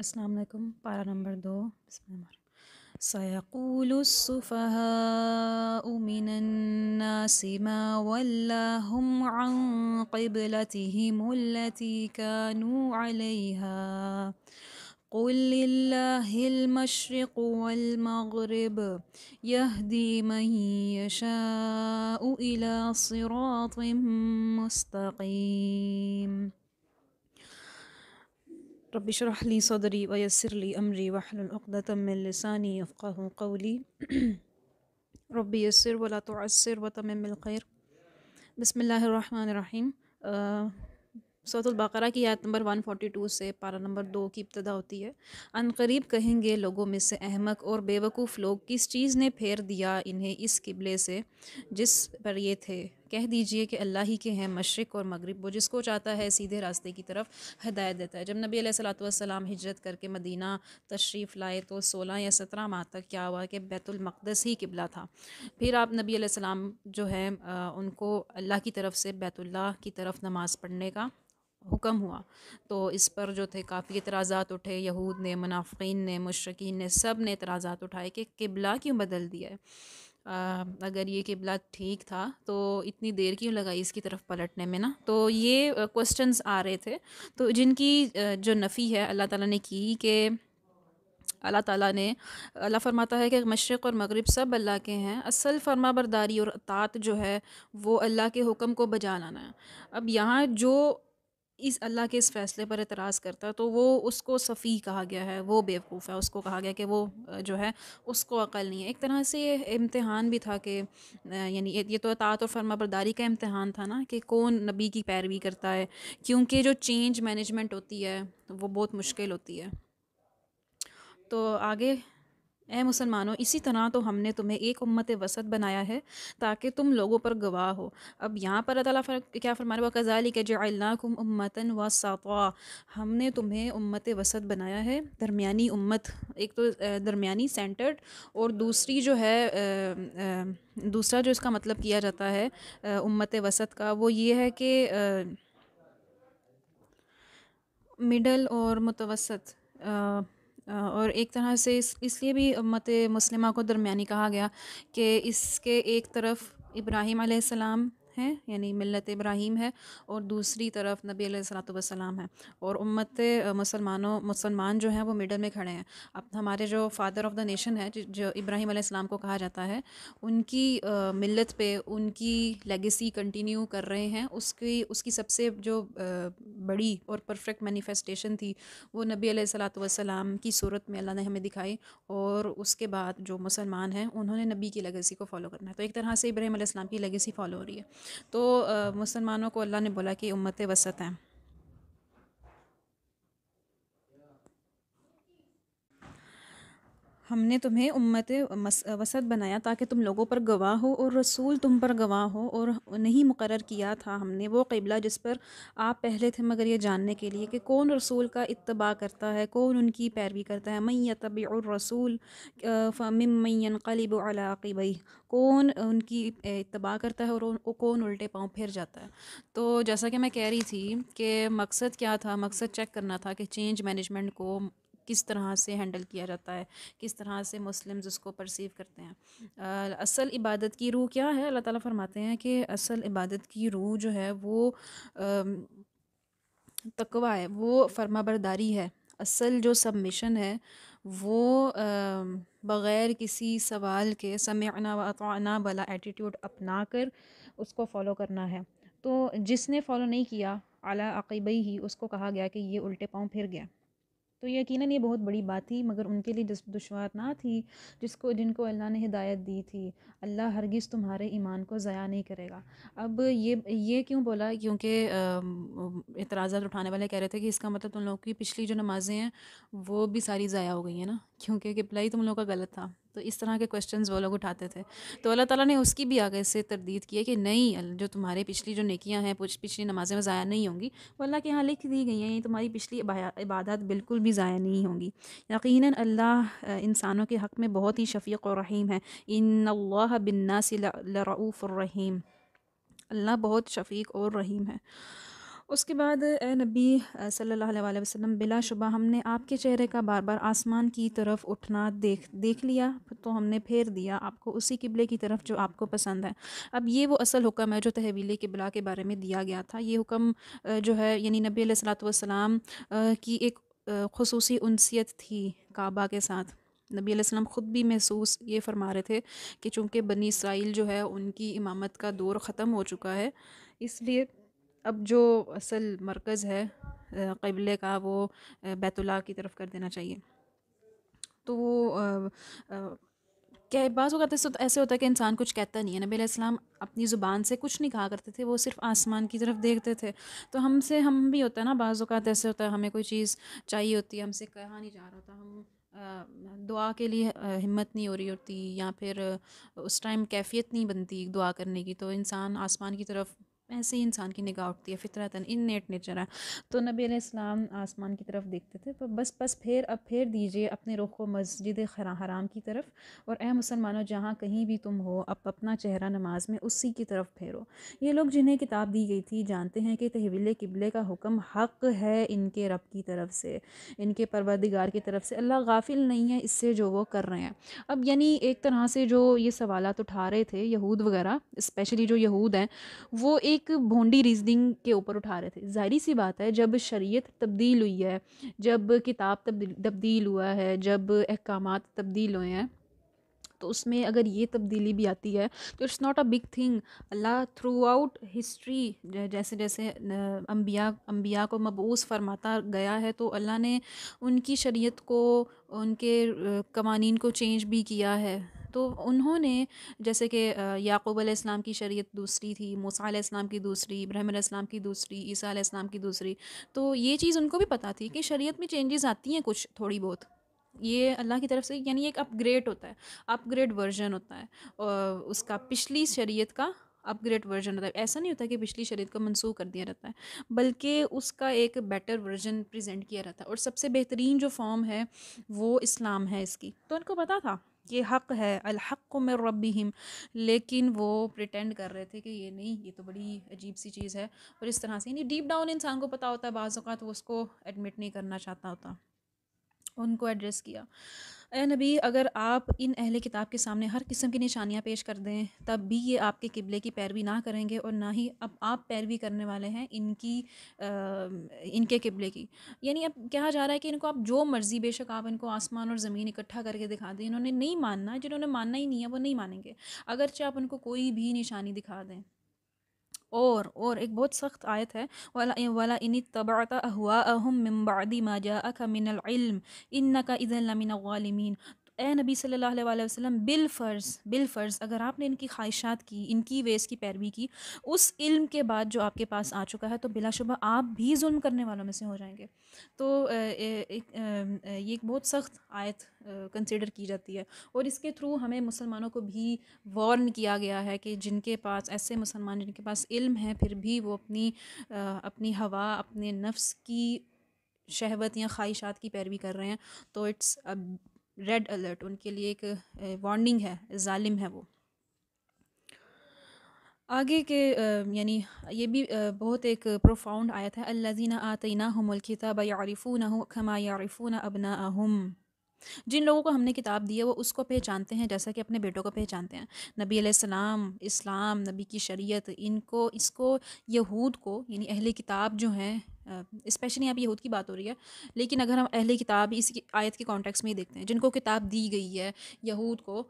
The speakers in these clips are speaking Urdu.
السلام علیکم۔ پارہ نمبر 2، بسم اللہ الرحمن الرحیم۔ سَيَقُولُ السُّفَهَاءُ مِنَ النَّاسِ مَا وَلَّاهُمْ عَنْ قِبْلَتِهِمُ الَّتِي كَانُوا عَلَيْهَا قُلْ لِلَّهِ الْمَشْرِقُ وَالْمَغْرِبُ يَهْدِي مَن يَشَاءُ إِلَى صِرَاطٍ مُّسْتَقِيمٍ۔ رب اشرح لي صدري ويسر لي أمري واحلل عقدة من لساني يفقهوا قولي رب يسر ولا تعسر وتمم بالخير۔ بسم اللہ الرحمن الرحیم۔ سورۃ البقرہ کی آیت نمبر 142 سے پارہ نمبر 2 کی ابتدا ہوتی ہے۔ ان قریب کہیں گے لوگوں میں سے احمق اور بے وقوف لوگ، کس چیز نے پھیر دیا انہیں اس قبلے سے جس پر یہ تھے۔ کہہ دیجئے کہ اللہ ہی کے ہیں مشرق اور مغرب، وہ جس کو چاہتا ہے سیدھے راستے کی طرف ہدایت دیتا ہے۔ جب نبی علیہ الصلوۃ والسلام ہجرت کر کے مدینہ تشریف لائے تو 16 یا 17 ماہ تک کیا ہوا کہ بیت المقدس ہی قبلہ تھا۔ پھر آپ نبی علیہ السلام جو ہے ان کو اللہ کی طرف سے بیت اللہ کی طرف نماز پڑھنے کا حکم ہوا، تو اس پر جو تھے کافی اعتراضات اٹھے۔ یہود نے، منافقین نے، مشرکین نے، سب نے اعتراضات اٹھائے کہ قبلہ کیوں بدل دیا ہے، اگر یہ قبلہ ٹھیک تھا تو اتنی دیر کیوں لگائی اس کی طرف پلٹنے میں نا۔ تو یہ کوسچنز آ رہے تھے، تو جن کی جو نفی ہے اللہ تعالیٰ نے کی کہ اللہ فرماتا ہے کہ مشرق اور مغرب سب اللہ کے ہیں، اصل فرما برداری اور اطاعت جو ہے وہ اللہ کے حکم کو بجا لانا ہے۔ اب یہاں جو اس اللہ کے اس فیصلے پر اعتراض کرتا ہے تو وہ اس کو سفیہ کہا گیا ہے، وہ بیوقوف ہے، اس کو کہا گیا کہ وہ جو ہے اس کو عقل نہیں ہے۔ ایک طرح سے یہ امتحان بھی تھا کہ یعنی یہ تو اطاعت اور فرما برداری کا امتحان تھا نا، کہ کون نبی کی پیروی کرتا ہے، کیونکہ جو چینج مینجمنٹ ہوتی ہے وہ بہت مشکل ہوتی ہے۔ تو آگے، اے مسلمانوں، اسی طرح تو ہم نے تمہیں ایک امت وسط بنایا ہے تاکہ تم لوگوں پر گواہ ہو۔ اب یہاں پر اللہ تعالیٰ کیا فرما رہا ہے؟ وَكَذَلِكَ جَعَلْنَاكُمْ أُمَّةً وَسَطًا، ہم نے تمہیں امت وسط بنایا ہے، درمیانی امت، ایک تو درمیانی سینٹرڈ، اور دوسری جو ہے دوسرا جو اس کا مطلب کیا جاتا ہے امت وسط کا، وہ یہ ہے کہ مڈل اور متوسط، اور ایک طرح سے اس لیے بھی امت مسلمہ کو درمیانی کہا گیا کہ اس کے ایک طرف ابراہیم علیہ السلام ہیں، یعنی ملت ابراہیم ہے، اور دوسری طرف نبی علیہ الصلوۃ والسلام ہے، اور امت مسلمان جو ہیں وہ مڈل میں کھڑے ہیں۔ اب ہمارے جو فادر آف دا نیشن ہے، جو ابراہیم علیہ السلام کو کہا جاتا ہے، ان کی ملت پہ ان کی لیگیسی کنٹینیو کر رہے ہیں۔ اس کی سب سے جو بڑی اور پرفیکٹ مینیفیسٹیشن تھی وہ نبی علیہ الصلوۃ والسلام کی صورت میں اللہ نے ہمیں دکھائی، اور اس کے بعد جو مسلمان ہیں انہوں نے نبی کی لیگیسی کو فالو کرنا ہے۔ تو ایک طرح سے ابراہیم علیہ السلام کی لیگیسی فالو ہو رہی ہے۔ تو مسلمانوں کو اللہ نے بولا کہ امت وسط ہیں۔ ہم نے تمہیں امت وسط بنایا تاکہ تم لوگوں پر گواہ ہو، اور رسول تم پر گواہ ہو، اور نہیں مقرر کیا تھا ہم نے وہ قبلہ جس پر آپ پہلے تھے، مگر یہ جاننے کے لیے کہ کون رسول کا اتباع کرتا ہے، کون ان کی پیروی کرتا ہے۔ من یتبع الرسول فممن ينقلب على عقبیہ، کون ان کی اتباع کرتا ہے اور کون الٹے پاؤں پھر جاتا ہے۔ تو جیسا کہ میں کہہ رہی تھی کہ مقصد کیا تھا، مقصد چیک کرنا تھا کہ چینج مینجمنٹ کو کس طرح سے ہینڈل کیا جاتا ہے، کس طرح سے مسلمز اس کو پرسیو کرتے ہیں۔ اصل عبادت کی روح کیا ہے؟ اللہ تعالیٰ فرماتے ہیں کہ اصل عبادت کی روح جو ہے وہ تقویٰ ہے، وہ فرما برداری ہے۔ اصل جو سبمیشن ہے وہ بغیر کسی سوال کے سمعنا و اطعنا والا ایٹیٹیوڈ اپنا کر اس کو فالو کرنا ہے۔ تو جس نے فالو نہیں کیا علی عقبیہ، اس کو کہا گیا کہ یہ الٹے پاؤں پھر گیا۔ تو یقیناً یہ بہت بڑی بات تھی، مگر ان کے لیے دشوار نہ تھی جن کو اللہ نے ہدایت دی تھی۔ اللہ ہرگز تمہارے ایمان کو ضائع نہیں کرے گا۔ اب یہ کیوں بولا؟ کیونکہ اعتراضات اٹھانے والے کہہ رہے تھے کہ اس کا مطلب تم لوگوں کی پچھلی جو نمازیں ہیں وہ بھی ساری ضائع ہو گئی ہیں نا، کیونکہ قبلہ ہی تم لوگوں کا غلط تھا۔ تو اس طرح کے کوسچنز وہ لوگ اٹھاتے تھے، تو اللہ تعالیٰ نے اس کی بھی آگے سے تردید کی ہے کہ نہیں، جو تمہارے پچھلی جو نیکیاں ہیں، پچھلی نمازیں وہ ضائع نہیں ہوں گی، وہ اللہ کے یہاں لکھ دی گئی ہیں، تمہاری پچھلی عبادات بالکل بھی ضائع نہیں ہوں گی۔ یقیناً اللہ انسانوں کے حق میں بہت ہی شفیق اور رحیم ہے۔ ان اللہ بالناس لرؤوف الرحیم، اللہ بہت شفیق اور رحیم ہے۔ اس کے بعد اے نبی صلی اللہ علیہ وآلہ وسلم، بلا شبہ ہم نے آپ کے چہرے کا بار بار آسمان کی طرف اٹھنا دیکھ لیا، تو ہم نے پھیر دیا آپ کو اسی قبلے کی طرف جو آپ کو پسند ہے۔ اب یہ وہ اصل حکم ہے جو تحویل قبلہ کے بارے میں دیا گیا تھا۔ یہ حکم جو ہے یعنی نبی علیہ الصلوۃ والسلام کی ایک خصوصی انسیت تھی کعبہ کے ساتھ۔ نبی علیہ السلام خود بھی محسوس یہ فرما رہے تھے کہ چونکہ بنی اسرائیل جو ہے ان کی امامت کا دور ختم ہو چکا ہے، اس لیے اب جو اصل مرکز ہے قبلے کا وہ بیت اللہ کی طرف کر دینا چاہیے۔ تو وہ کہ بعض اوقات ایسے ہوتا ہے کہ انسان کچھ کہتا نہیں ہے۔ نبی علیہ السلام اپنی زبان سے کچھ نہیں کہا کرتے تھے، وہ صرف آسمان کی طرف دیکھتے تھے۔ تو ہم بھی ہوتا ہے نا، بعض اوقات ایسے ہوتا ہے ہمیں کوئی چیز چاہیے ہوتی ہے، ہم سے کہا نہیں جا رہا ہوتا، ہم دعا کے لیے ہمت نہیں ہو رہی ہوتی، یا پھر اس ٹائم کیفیت نہیں بنتی دعا کرنے کی، تو انسان آسمان کی طرف ایسے ہی انسان کی نگاہ اٹھتی ہے، فطرتاً انیٹ نیچر ہے۔ تو نبی علیہ السلام آسمان کی طرف دیکھتے تھے، تو بس پھیر دیجئے اپنے رخ کو مسجد حرام کی طرف، اور اے مسلمانوں جہاں کہیں بھی تم ہو اپنا چہرہ نماز میں اسی کی طرف پھیرو۔ یہ لوگ جنہیں کتاب دی گئی تھی جانتے ہیں کہ تحویل قبلے کا حکم حق ہے ان کے رب کی طرف سے، ان کے پروردگار کی طرف سے۔ اللہ غافل نہیں ہے اس سے جو وہ کر رہے ہیں۔ اب یعنی ایک طرح سے جو یہ سوالات اٹھا رہے تھے یہود وغیرہ، اسپیشلی جو یہود ہیں، وہ ایک بھونڈی ریزننگ کے اوپر اٹھا رہے تھے۔ ظاہری سی بات ہے، جب شریعت تبدیل ہوئی ہے، جب کتاب تبدیل ہوا ہے، جب احکامات تبدیل ہوئے ہیں، تو اس میں اگر یہ تبدیلی بھی آتی ہے تو it's not a big thing. Allah throughout history جیسے جیسے انبیاء کو مبعوث فرماتا گیا ہے، تو اللہ نے ان کی شریعت کو، ان کے قوانین کو چینج بھی کیا ہے۔ تو انہوں نے جیسے کہ یعقوب علیہ السلام کی شریعت دوسری تھی، موسیٰ علیہ السلام کی دوسری، ابراہیم علیہ السلام کی دوسری، عیسیٰ علیہ السلام کی دوسری، تو یہ چیز ان کو بھی پتہ تھی کہ شریعت میں چینجز آتی ہیں کچھ تھوڑی بہت، یہ اللہ کی طرف سے یعنی ایک اپ گریڈ ہوتا ہے، اپ گریڈ ورژن ہوتا ہے، اور اس کا پچھلی شریعت کا اپ گریڈ ورژن ہوتا ہے۔ ایسا نہیں ہوتا کہ پچھلی شریعت کو منسوخ کر دیا جاتا ہے، بلکہ اس کا ایک بیٹر ورژن پریزنٹ کیا جاتا ہے، اور سب سے بہترین جو فارم ہے وہ اسلام ہے اس کی۔ تو ان کو پتا تھا یہ حق ہے، الحق من ربہم، لیکن وہ پریٹینڈ کر رہے تھے کہ یہ نہیں، یہ تو بڑی عجیب سی چیز ہے، اور اس طرح سے یعنی ڈیپ ڈاؤن انسان کو پتا ہوتا ہے، بعض اوقات وہ اس کو ایڈمٹ نہیں کرنا چاہتا ہوتا۔ ان کو ایڈریس کیا، اے نبی اگر آپ ان اہل کتاب کے سامنے ہر قسم کی نشانیاں پیش کر دیں تب بھی یہ آپ کے قبلے کی پیروی نہ کریں گے، اور نہ ہی اب آپ پیروی کرنے والے ہیں ان کے قبلے کی۔ یعنی اب کہا جا رہا ہے کہ ان کو آپ جو مرضی، بے شک آپ ان کو آسمان اور زمین اکٹھا کر کے دکھا دیں، انہوں نے نہیں ماننا، جنہوں نے ماننا ہی نہیں ہے وہ نہیں مانیں گے، اگرچہ آپ ان کو کوئی بھی نشانی دکھا دیں۔ اور ایک بہت سخت آیت ہے، وَلَا إِنِ اتَّبَعْتَ أَهْوَاءَهُم مِّن بَعْدِ مَا جَاءَكَ مِنَ الْعِلْمِ إِنَّكَ إِذًا لَّمِنَ الظَّالِمِينَ۔ تو اے نبی صلی اللہ علیہ وسلم، بالفرض اگر آپ نے ان کی خواہشات کی، ان کی ویز کی پیروی کی، اس علم کے بعد جو آپ کے پاس آ چکا ہے، تو بلا شبہ آپ بھی ظلم کرنے والوں میں سے ہو جائیں گے۔ تو یہ ایک بہت سخت آیت کنسیڈر کی جاتی ہے، اور اس کے تھرو ہمیں مسلمانوں کو بھی وارن کیا گیا ہے کہ جن کے پاس ایسے مسلمان جن کے پاس علم ہے پھر بھی وہ اپنی ہوا، اپنے نفس کی شہوت یا خواہشات کی پیروی کر رہے ہیں، تو اٹس ریڈ الرٹ، ان کے لیے ایک وارننگ ہے، ظالم ہے وہ۔ آگے کے یعنی یہ بھی بہت ایک پروفاؤنڈ آیت ہے، الذین آتیناہم الکتاب یعرفونہ کما یعرفون ابناءہم۔ جن لوگوں کو ہم نے کتاب دی ہے وہ اس کو پہچانتے ہیں جیسا کہ اپنے بیٹوں کو پہچانتے ہیں۔ نبی علیہ السلام، اسلام، نبی کی شریعت، اس کو یہود کو یعنی اہل کتاب جو ہیں، اسپیشلی یہاں پہ یہود کی بات ہو رہی ہے، لیکن اگر ہم اہل کتاب اس کی آیت کے کانٹیکس میں ہی دیکھتے ہیں، جن کو کتاب دی گئی ہے یہود کو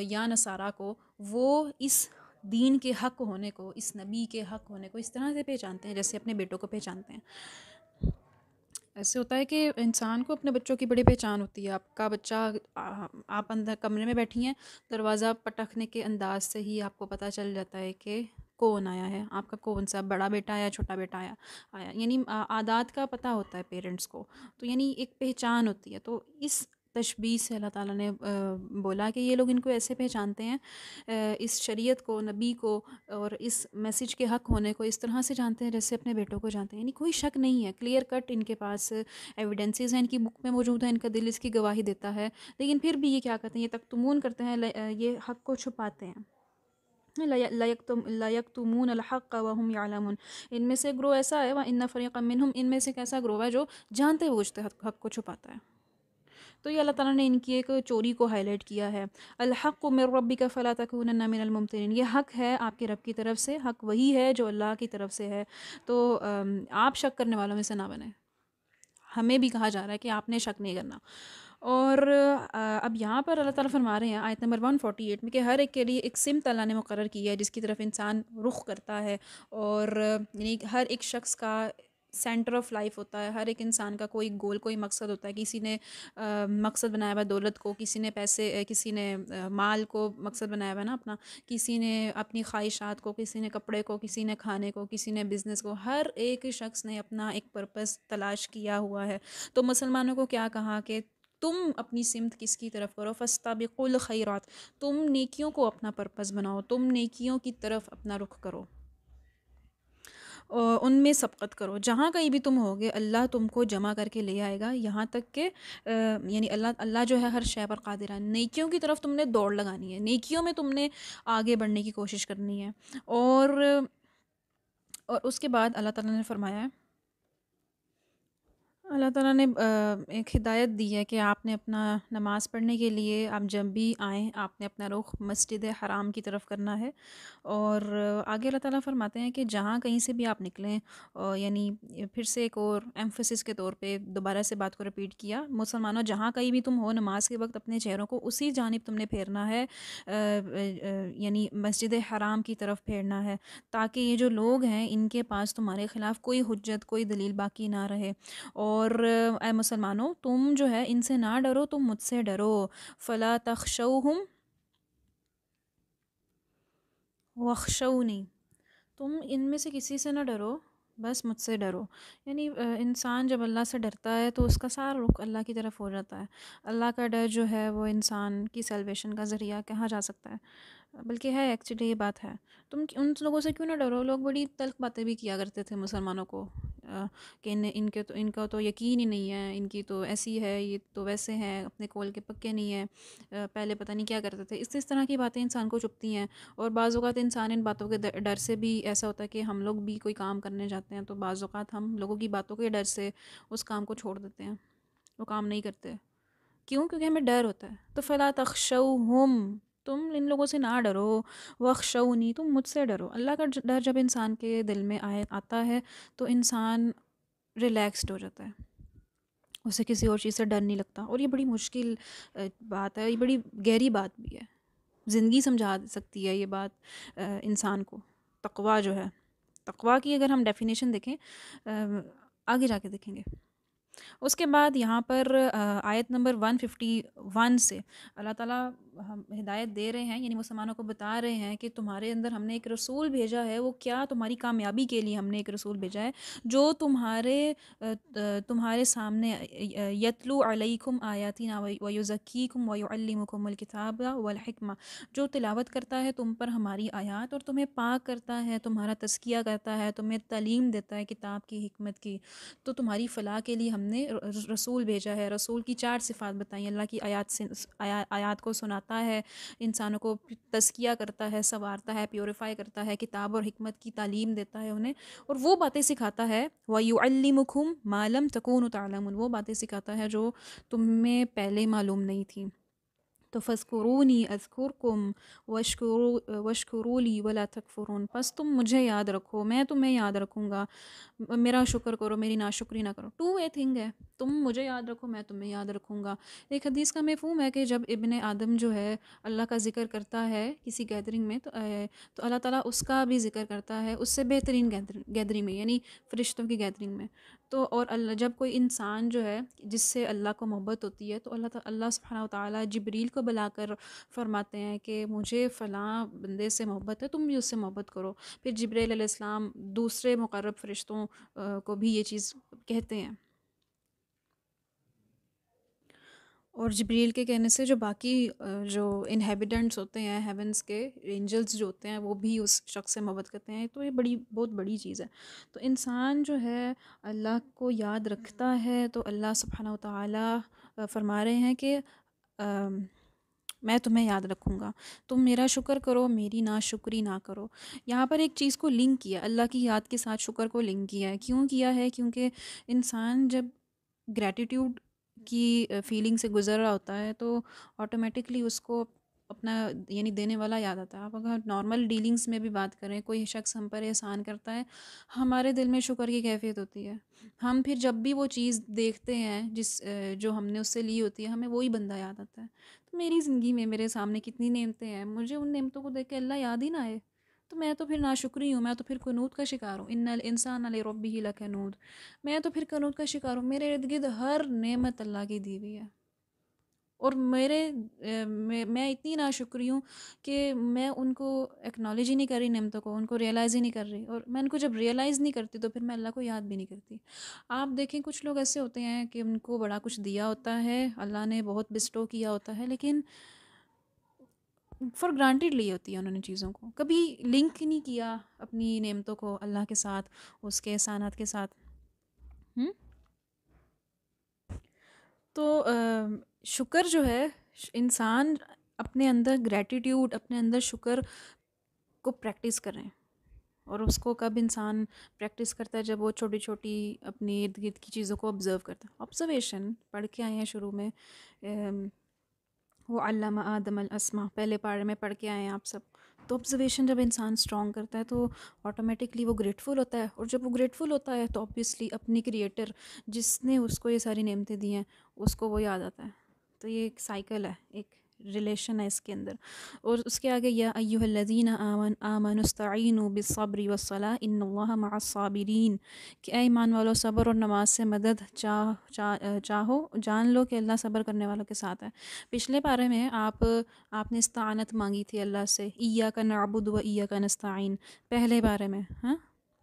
یا نصارہ کو، وہ اس دین کے حق ہونے کو، اس نبی کے حق ہونے کو اس طرح سے پہچانتے ہیں جیسے اپنے بیٹوں کو پہچانتے ہیں۔ ایسے ہوتا ہے کہ انسان کو اپنے بچوں کی بڑی پہچان ہوتی ہے۔ آپ کا بچہ، آپ اندر کمرے میں بیٹھی ہیں، دروازہ پٹکنے کے انداز سے ہی آپ کو پتہ چل جاتا ہے کہ کون آیا ہے، آپ کا کون سا بڑا بیٹا یا چھوٹا بیٹا آیا، یعنی عادات کا پتہ ہوتا ہے پیرنٹس کو، تو یعنی ایک پہچان ہوتی ہے۔ تو اس تشبیہ سے اللہ تعالیٰ نے بولا کہ یہ لوگ ان کو ایسے پہچانتے ہیں، اس شریعت کو، نبی کو اور اس میسج کے حق ہونے کو اس طرح سے جانتے ہیں جیسے اپنے بیٹوں کو جانتے ہیں، یعنی کوئی شک نہیں ہے، کلیئر کٹ ان کے پاس ایویڈنسز ہیں، ان کی بک میں موجود ہیں، ان کا دل اس کی گواہی دیتا ہے، لیکن پھر بھی یہ کیا کرتے ہیں، یہ تکتمون کرتے ہیں، یہ حق کو چھپاتے ہیں۔ لا یکتمون الحق وهم یعلمون، ان میں سے گروہ ایسا ہے، وَإِنَّ فَرِيقًا مِّنْهُمْ، ان میں سے ایک ایسا گروہ ہے جو جانتے بوجھتے حق کو چھپاتا ہے۔ تو یہ اللہ تعالیٰ نے ان کی ایک چوری کو ہائی لائٹ کیا ہے۔ الحق من ربک فلا تکونن من الممترین، یہ حق ہے آپ کے رب کی طرف سے، حق وہی ہے جو اللہ کی طرف سے ہے، تو آپ شک کرنے والوں میں سے نہ بنیں۔ ہمیں بھی کہا جا رہا ہے کہ آپ نے شک نہیں کرنا۔ اور اب یہاں پر اللہ تعالیٰ فرما رہے ہیں آیت نمبر 148 میں کہ ہر ایک کے لیے ایک سمت اللہ نے مقرر کی ہے جس کی طرف انسان رخ کرتا ہے، اور یعنی ہر ایک شخص کا سینٹر آف لائف ہوتا ہے، ہر ایک انسان کا کوئی گول، کوئی مقصد ہوتا ہے۔ کسی نے مقصد بنایا ہوا دولت کو، کسی نے پیسے، کسی نے مال کو مقصد بنایا ہوا ہے نا اپنا، کسی نے اپنی خواہشات کو، کسی نے کپڑے کو، کسی نے کھانے کو، کسی نے بزنس کو، ہر ایک شخص نے اپنا ایک پرپس تلاش کیا ہوا ہے۔ تو مسلمانوں کو کیا کہا کہ تم اپنی سمت کس کی طرف کرو، فاستبقوا الخیرات، تم نیکیوں کو اپنا پرپس بناؤ، تم نیکیوں کی طرف اپنا رخ کرو، اور ان میں سبقت کرو، جہاں کہیں بھی تم ہوگے اللہ تم کو جمع کر کے لے آئے گا، یہاں تک کہ یعنی اللہ جو ہے ہر شے پر قادر ہے۔ نیکیوں کی طرف تم نے دوڑ لگانی ہے، نیکیوں میں تم نے آگے بڑھنے کی کوشش کرنی ہے۔ اور اس کے بعد اللہ تعالیٰ نے فرمایا ہے، اللہ تعالیٰ نے ایک ہدایت دی ہے کہ آپ نے اپنا نماز پڑھنے کے لیے آپ جب بھی آئیں آپ نے اپنا رخ مسجد حرام کی طرف کرنا ہے۔ اور آگے اللہ تعالیٰ فرماتے ہیں کہ جہاں کہیں سے بھی آپ نکلیں، یعنی پھر سے ایک اور ایمفسس کے طور پہ دوبارہ سے بات کو رپیٹ کیا، مسلمانوں جہاں کہیں بھی تم ہو نماز کے وقت اپنے چہروں کو اسی جانب تم نے پھیرنا ہے، یعنی مسجد حرام کی طرف پھیرنا ہے، تاکہ یہ جو لوگ ہیں ان کے پاس تمہارے خلاف کوئی حجت، کوئی دلیل باقی نہ رہے۔ اور اے مسلمانوں تم جو ہے ان سے نہ ڈرو، تم مجھ سے ڈرو، فلا تخشوہم واخشونی، تم ان میں سے کسی سے نہ ڈرو، بس مجھ سے ڈرو۔ یعنی انسان جب اللہ سے ڈرتا ہے تو اس کا سارا رخ اللہ کی طرف ہو جاتا ہے۔ اللہ کا ڈر جو ہے وہ انسان کی سیلویشن کا ذریعہ کہا جا سکتا ہے، بلکہ ہے ایکچولی یہ بات ہے۔ تم ان لوگوں سے کیوں نہ ڈرو، لوگ بڑی تلخ باتیں بھی کیا کرتے تھے مسلمانوں کو، کہ ان کا تو یقین ہی نہیں ہے، ان کی تو ایسی ہے، یہ تو ویسے ہیں، اپنے قول کے پکے نہیں ہیں، پہلے پتہ نہیں کیا کرتے تھے، اس طرح کی باتیں انسان کو چبھتی ہیں۔ اور بعض اوقات انسان ان باتوں کے ڈر سے بھی ایسا ہوتا ہے کہ ہم لوگ بھی کوئی کام کرنے جاتے ہیں تو بعض اوقات ہم لوگوں کی باتوں کے ڈر سے اس کام کو چھوڑ دیتے ہیں، وہ کام نہیں کرتے۔ کیوں؟ کیونکہ ہمیں ڈر ہوتا ہے۔ تو فلا تخشوہم، تم ان لوگوں سے نہ ڈرو، واخشونی، تم مجھ سے ڈرو۔ اللہ کا ڈر جب انسان کے دل میں آتا ہے تو انسان ریلیکسڈ ہو جاتا ہے، اسے کسی اور چیز سے ڈر نہیں لگتا۔ اور یہ بڑی مشکل بات ہے، یہ بڑی گہری بات بھی ہے، زندگی سمجھا سکتی ہے یہ بات انسان کو۔ تقویٰ جو ہے، تقویٰ کی اگر ہم ڈیفینیشن دیکھیں آگے جا کے دیکھیں گے۔ اس کے بعد یہاں پر آیت نمبر 151 سے اللہ تعالیٰ ہم ہدایت دے رہے ہیں، یعنی مسلمانوں کو بتا رہے ہیں کہ تمہارے اندر ہم نے ایک رسول بھیجا ہے، وہ کیا تمہاری کامیابی کے لیے ہم نے ایک رسول بھیجا ہے جو تمہارے سامنے یتلو علیکم آیاتنا ویزکیکم ویعلمکم الکتاب والحکمہ، جو تلاوت کرتا ہے تم پر ہماری آیات اور تمہیں پاک کرتا ہے، تمہارا تزکیہ کرتا ہے، تمہیں تعلیم دیتا ہے کتاب کی، حکمت کی۔ تو تمہاری فلاح کے لیے ہم نے رسول بھیجا ہے۔ رسول کی 4 صفات بتائیں، اللہ کی آیات کو سناتا ہے، انسانوں کو تزکیہ کرتا ہے، سنوارتا ہے، پیوریفائی کرتا ہے، کتاب اور حکمت کی تعلیم دیتا ہے انہیں، اور وہ باتیں سکھاتا ہے وَيُعَلِّمُكُمْ مَا لَمْ تَكُونُوا تَعْلَمُونَ، وہ باتیں سکھاتا ہے جو تمہیں پہلے معلوم نہیں تھیں۔ تو فَاذْكُرُونِي أَذْكُرْكُمْ وَاشْكُرُوا لِي وَلَا تَكْفُرُونَ، پس تم مجھے یاد رکھو، میں تمہیں یاد رکھوں گا، میرا شکر کرو، میری ناشکری نہ کرو۔ ٹو وے تھنگ ہے، تم مجھے یاد رکھو، میں تمہیں یاد رکھوں گا۔ ایک حدیث کا مفہوم ہے کہ جب ابن آدم جو ہے اللہ کا ذکر کرتا ہے کسی گیدرنگ میں تو اللہ تعالیٰ اس کا بھی ذکر کرتا ہے اس سے بہترین گیدرنگ میں، یعنی فرشتوں کی گیدرنگ میں۔ تو اور جب کوئی انسان جو ہے جس سے اللہ کو محبت ہوتی ہے تو اللہ سبحانہ وتعالیٰ جبریل کو بلا کر فرماتے ہیں کہ مجھے فلاں بندے سے محبت ہے، تم بھی اس سے محبت کرو۔ پھر جبریل علیہ السلام دوسرے مقرب فرشتوں کو بھی یہ چیز کہتے ہیں، اور جبریل کے کہنے سے جو باقی جو انہیبیٹنٹس ہوتے ہیں ہیونس کے، اینجلز جو ہوتے ہیں، وہ بھی اس شخص سے محبت کرتے ہیں۔ تو یہ بہت بڑی چیز ہے۔ تو انسان جو ہے اللہ کو یاد رکھتا ہے تو اللہ سبحانہ وتعالیٰ فرما رہے ہیں کہ میں تمہیں یاد رکھوں گا، تم میرا شکر کرو، میری ناشکری نہ کرو۔ یہاں پر ایک چیز کو لنک کیا، اللہ کی یاد کے ساتھ شکر کو لنک کیا ہے۔ کیوں کیا ہے؟ کیونکہ انسان جب گریٹیٹیوڈ کی فیلنگ سے گزر رہا ہوتا ہے تو آٹومیٹکلی اس کو اپنا یعنی دینے والا یاد آتا ہے۔ آپ اگر نارمل ڈیلنگس میں بھی بات کریں، کوئی شخص ہم پر احسان کرتا ہے، ہمارے دل میں شکر کی کیفیت ہوتی ہے۔ ہم پھر جب بھی وہ چیز دیکھتے ہیں جو ہم نے اس سے لی ہوتی ہے، ہمیں وہی بندہ یاد آتا ہے۔ تو میری زندگی میں میرے سامنے کتنی نعمتیں ہیں، مجھے ان نعمتوں کو دیکھ کے اللہ یاد ہی نہ آئے تو میں تو پھر ناشکری ہوں، میں تو پھر قنوط کا شکار ہوں۔ ان الانسان لربہ لکنود، میں تو پھر قنوط کا شکار ہوں۔ میرے ارد گرد ہر نعمت اللہ کی دی ہوئی ہے، اور میں اتنی ناشکری ہوں کہ میں ان کو ایکنالج ہی نہیں کر رہی نعمتوں کو، ان کو ریئلائز ہی نہیں کر رہی، اور میں ان کو جب ریئلائز نہیں کرتی تو پھر میں اللہ کو یاد بھی نہیں کرتی۔ آپ دیکھیں کچھ لوگ ایسے ہوتے ہیں کہ ان کو بڑا کچھ دیا ہوتا ہے، اللہ نے بہت بسٹو کیا ہوتا ہے، لیکن فار گرانٹیڈ لی ہوتی ہے انہوں نے چیزوں کو، کبھی لنک نہیں کیا اپنی نعمتوں کو اللہ کے ساتھ، اس کے احسانات کے ساتھ۔ تو شکر جو ہے، انسان اپنے اندر گریٹیٹیوڈ، اپنے اندر شکر کو پریکٹس کریں۔ اور اس کو کب انسان پریکٹس کرتا ہے؟ جب وہ چھوٹی چھوٹی اپنی ارد گرد کی چیزوں کو آبزرو کرتا ہے۔ آبزرویشن پڑھ کے آئے ہیں شروع میں، وہ علامہ آدم الاسماء پہلے پارے میں پڑھ کے آئے ہیں آپ سب۔ تو آبزرویشن جب انسان اسٹرانگ کرتا ہے تو آٹومیٹکلی وہ گریٹفل ہوتا ہے، اور جب وہ گریٹفل ہوتا ہے تو آبویسلی اپنی کریٹر جس نے اس کو یہ ساری نعمتیں دی ہیں اس کو وہ یاد آتا ہے۔ تو یہ ایک سائیکل ہے، ایک ریلیشن ہے اس کے اندر۔ اور اس کے آگے یا ایھا الذین آمنوا استعینوا بالصبر والصلاۃ ان اللہ مع الصابرین، کہ اے ایمان والو صبر اور نماز سے مدد چاہو، جان لو کہ اللہ صبر کرنے والوں کے ساتھ ہے۔ پچھلے پارے میں آپ نے استعانت مانگی تھی اللہ سے، ایاک نعبد و ایاک نستعین، پہلے بارے میں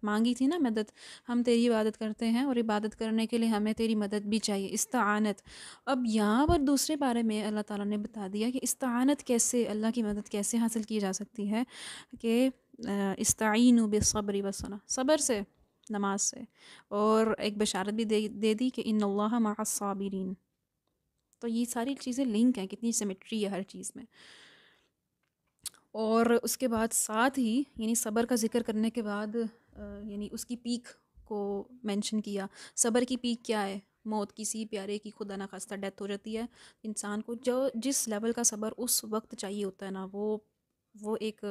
مانگی تھی نا مدد، ہم تیری عبادت کرتے ہیں اور عبادت کرنے کے لیے ہمیں تیری مدد بھی چاہیے، استعانت۔ اب یہاں پر دوسرے بارے میں اللہ تعالیٰ نے بتا دیا کہ استعانت کیسے، اللہ کی مدد کیسے حاصل کی جا سکتی ہے، کہ استعینوا بالصبر والصلاۃ، صبر سے، نماز سے، اور ایک بشارت بھی دے دی کہ ان اللہ مع الصابرین۔ تو یہ ساری چیزیں لنک ہیں، کتنی سیمیٹری ہے ہر چیز میں۔ اور اس کے بعد ساتھ ہی یعنی صبر کا ذکر کرنے کے بعد یعنی اس کی پیک کو مینشن کیا۔ صبر کی پیک کیا ہے؟ موت، کسی پیارے کی خدا نخواستہ ڈیتھ ہو جاتی ہے انسان کو، جو جس لیول کا صبر اس وقت چاہیے ہوتا ہے نا، وہ ایک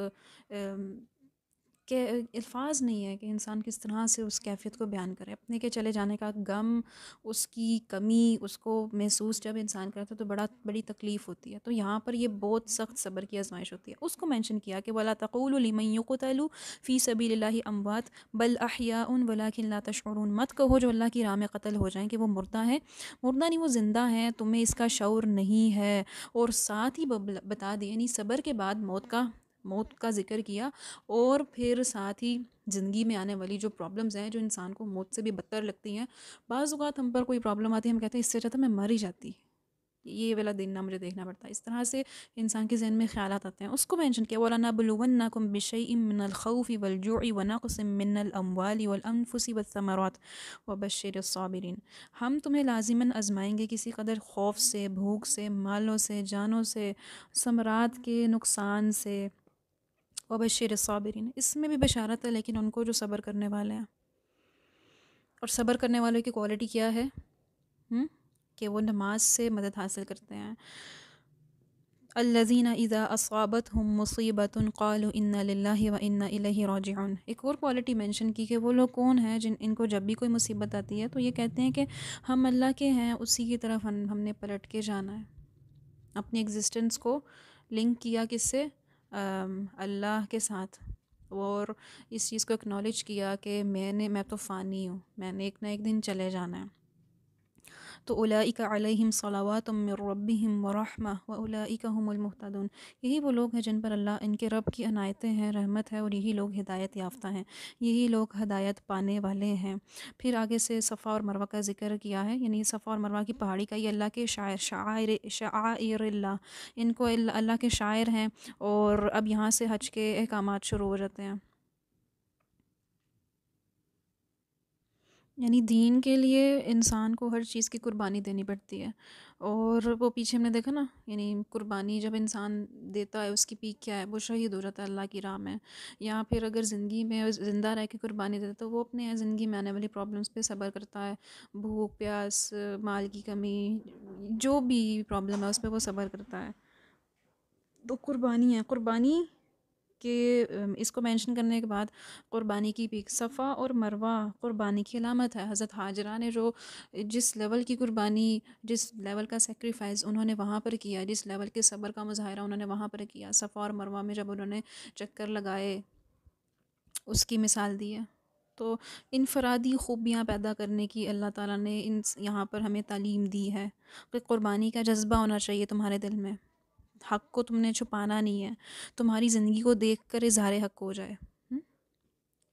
کہ الفاظ نہیں ہے کہ انسان کس طرح سے اس کیفیت کو بیان کرے۔ اپنے کے چلے جانے کا غم، اس کی کمی، اس کو محسوس جب انسان کرتا ہے تو بڑی تکلیف ہوتی ہے۔ تو یہاں پر یہ بہت سخت صبر کی آزمائش ہوتی ہے۔ اس کو مینشن کیا کہ وَلَا تَقُولُوا لِمَن يُقْتَلُ فِي سَبِيلِ اللَّهِ أَمْوَاتٌ بَلْ أَحْيَاءٌ وَلَٰكِن لَا تَشْعُرُونَ، مت کہو جو اللہ کی راہ میں قتل ہو جائیں کہ وہ مردہ ہیں، مردہ نہیں، وہ زندہ ہیں، تمہیں اس کا شعور نہیں ہے۔ اور ساتھ ہی بتا دی، یعنی صبر کے بعد موت کا ذکر کیا، اور پھر ساتھ ہی زندگی میں آنے والی جو پرابلمز ہیں جو انسان کو موت سے بھی بدتر لگتی ہیں۔ بعض اوقات ہم پر کوئی پرابلم آتی ہے، ہم کہتے ہیں اس سے اچھا تھا میں مر ہی جاتی، یہ والا دن نہ مجھے دیکھنا پڑتا۔ اس طرح سے انسان کے ذہن میں خیالات آتے ہیں۔ اس کو مینشن کیا وَلَنَبْلُوَنَّكُمْ بِشَيْءٍ مِّنَ الْخَوْفِ وَالْجُوعِ وَنَقْصٍ مِّنَ الْأَمْوَالِ وَالْأَنفُسِ وَالثَّمَرَاتِ وَبَشِّرِ الصَّابِرِينَ، ہم تمہیں لازماً آزمائیں گے کسی قدر خوف سے، بھوک سے، مالوں سے، جانوں سے، ثمرات کے نقصان سے، وبشر الصابرین، اس میں بھی بشارت ہے لیکن ان کو جو صبر کرنے والے ہیں۔ اور صبر کرنے والوں کی کوالٹی کیا ہے؟ کہ وہ نماز سے مدد حاصل کرتے ہیں۔ الذین اذا اصابتهم مصیبۃ قالوا انا للہ وانا الیہ راجعون، ایک اور کوالٹی مینشن کی کہ وہ لوگ کون ہیں ان کو جب بھی کوئی مصیبت آتی ہے تو یہ کہتے ہیں کہ ہم اللہ کے ہیں، اسی کی طرف ہم نے پلٹ کے جانا ہے۔ اپنی ایگزسٹنس کو لنک کیا کس سے؟ اللہ کے ساتھ، اور اس چیز کو اکنالج کیا کہ میں تو فانی ہوں، میں نے ایک نہ ایک دن چلے جانا ہے۔ تو اولئک علیہم صلوات من ربہم ورحمہ واولئک هم المہتدون، یہی وہ لوگ ہیں جن پر ان کے رب کی عنایتیں ہیں، رحمت ہے، اور یہی لوگ ہدایت یافتہ ہیں، یہی لوگ ہدایت پانے والے ہیں۔ پھر آگے سے صفا اور مروہ کا ذکر کیا ہے، یعنی صفا اور مروہ کی پہاڑی کا یہ اللہ کے شعائر اللہ، ان کو اللہ کے شاعر ہیں۔ اور اب یہاں سے حج کے احکامات شروع ہو جاتے ہیں۔ یعنی دین کے لیے انسان کو ہر چیز کی قربانی دینی پڑتی ہے، اور وہ پیچھے ہم نے دیکھا نا، یعنی قربانی جب انسان دیتا ہے اس کی پیک کیا ہے، وہ شہید ہو جاتا ہے اللہ کی راہ میں، یا پھر اگر زندگی میں زندہ رہ کے قربانی دیتا ہے تو وہ اپنے زندگی میں آنے والی پرابلمس پہ صبر کرتا ہے، بھوک پیاس، مال کی کمی، جو بھی پرابلم ہے اس پہ وہ صبر کرتا ہے۔ تو قربانی ہے، قربانی کہ اس کو مینشن کرنے کے بعد قربانی کی پیک، صفا اور مروہ قربانی کی علامت ہے۔ حضرت حاجرہ نے جو جس لیول کی قربانی، جس لیول کا سیکریفائز انہوں نے وہاں پر کیا، جس لیول کے صبر کا مظاہرہ انہوں نے وہاں پر کیا، صفا اور مروہ میں جب انہوں نے چکر لگائے، اس کی مثال دی ہے۔ تو انفرادی خوبیاں پیدا کرنے کی اللہ تعالیٰ نے یہاں پر ہمیں تعلیم دی ہے کہ قربانی کا جذبہ ہونا چاہیے تمہارے دل میں، حق کو تم نے چھپانا نہیں ہے، تمہاری زندگی کو دیکھ کر اظہار حق ہو جائے۔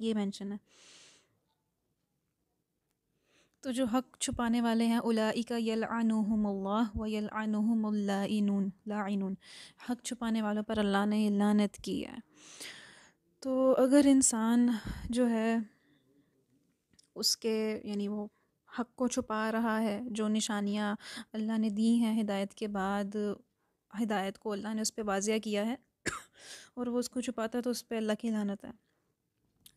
یہ مینشن ہے۔ تو جو حق چھپانے والے ہیں، اولئک یلعنہم اللہ و یلعنہم اللاعنون، لاعنون، حق چھپانے والوں پر اللہ نے لعنت کی ہے۔ تو اگر انسان جو ہے اس کے یعنی وہ حق کو چھپا رہا ہے، جو نشانیاں اللہ نے دی ہیں ہدایت کے بعد، ہدایت کو اللہ نے اس پہ واضح کیا ہے اور وہ اس کو چھپاتا ہے، تو اس پہ اللہ کی لعنت ہے،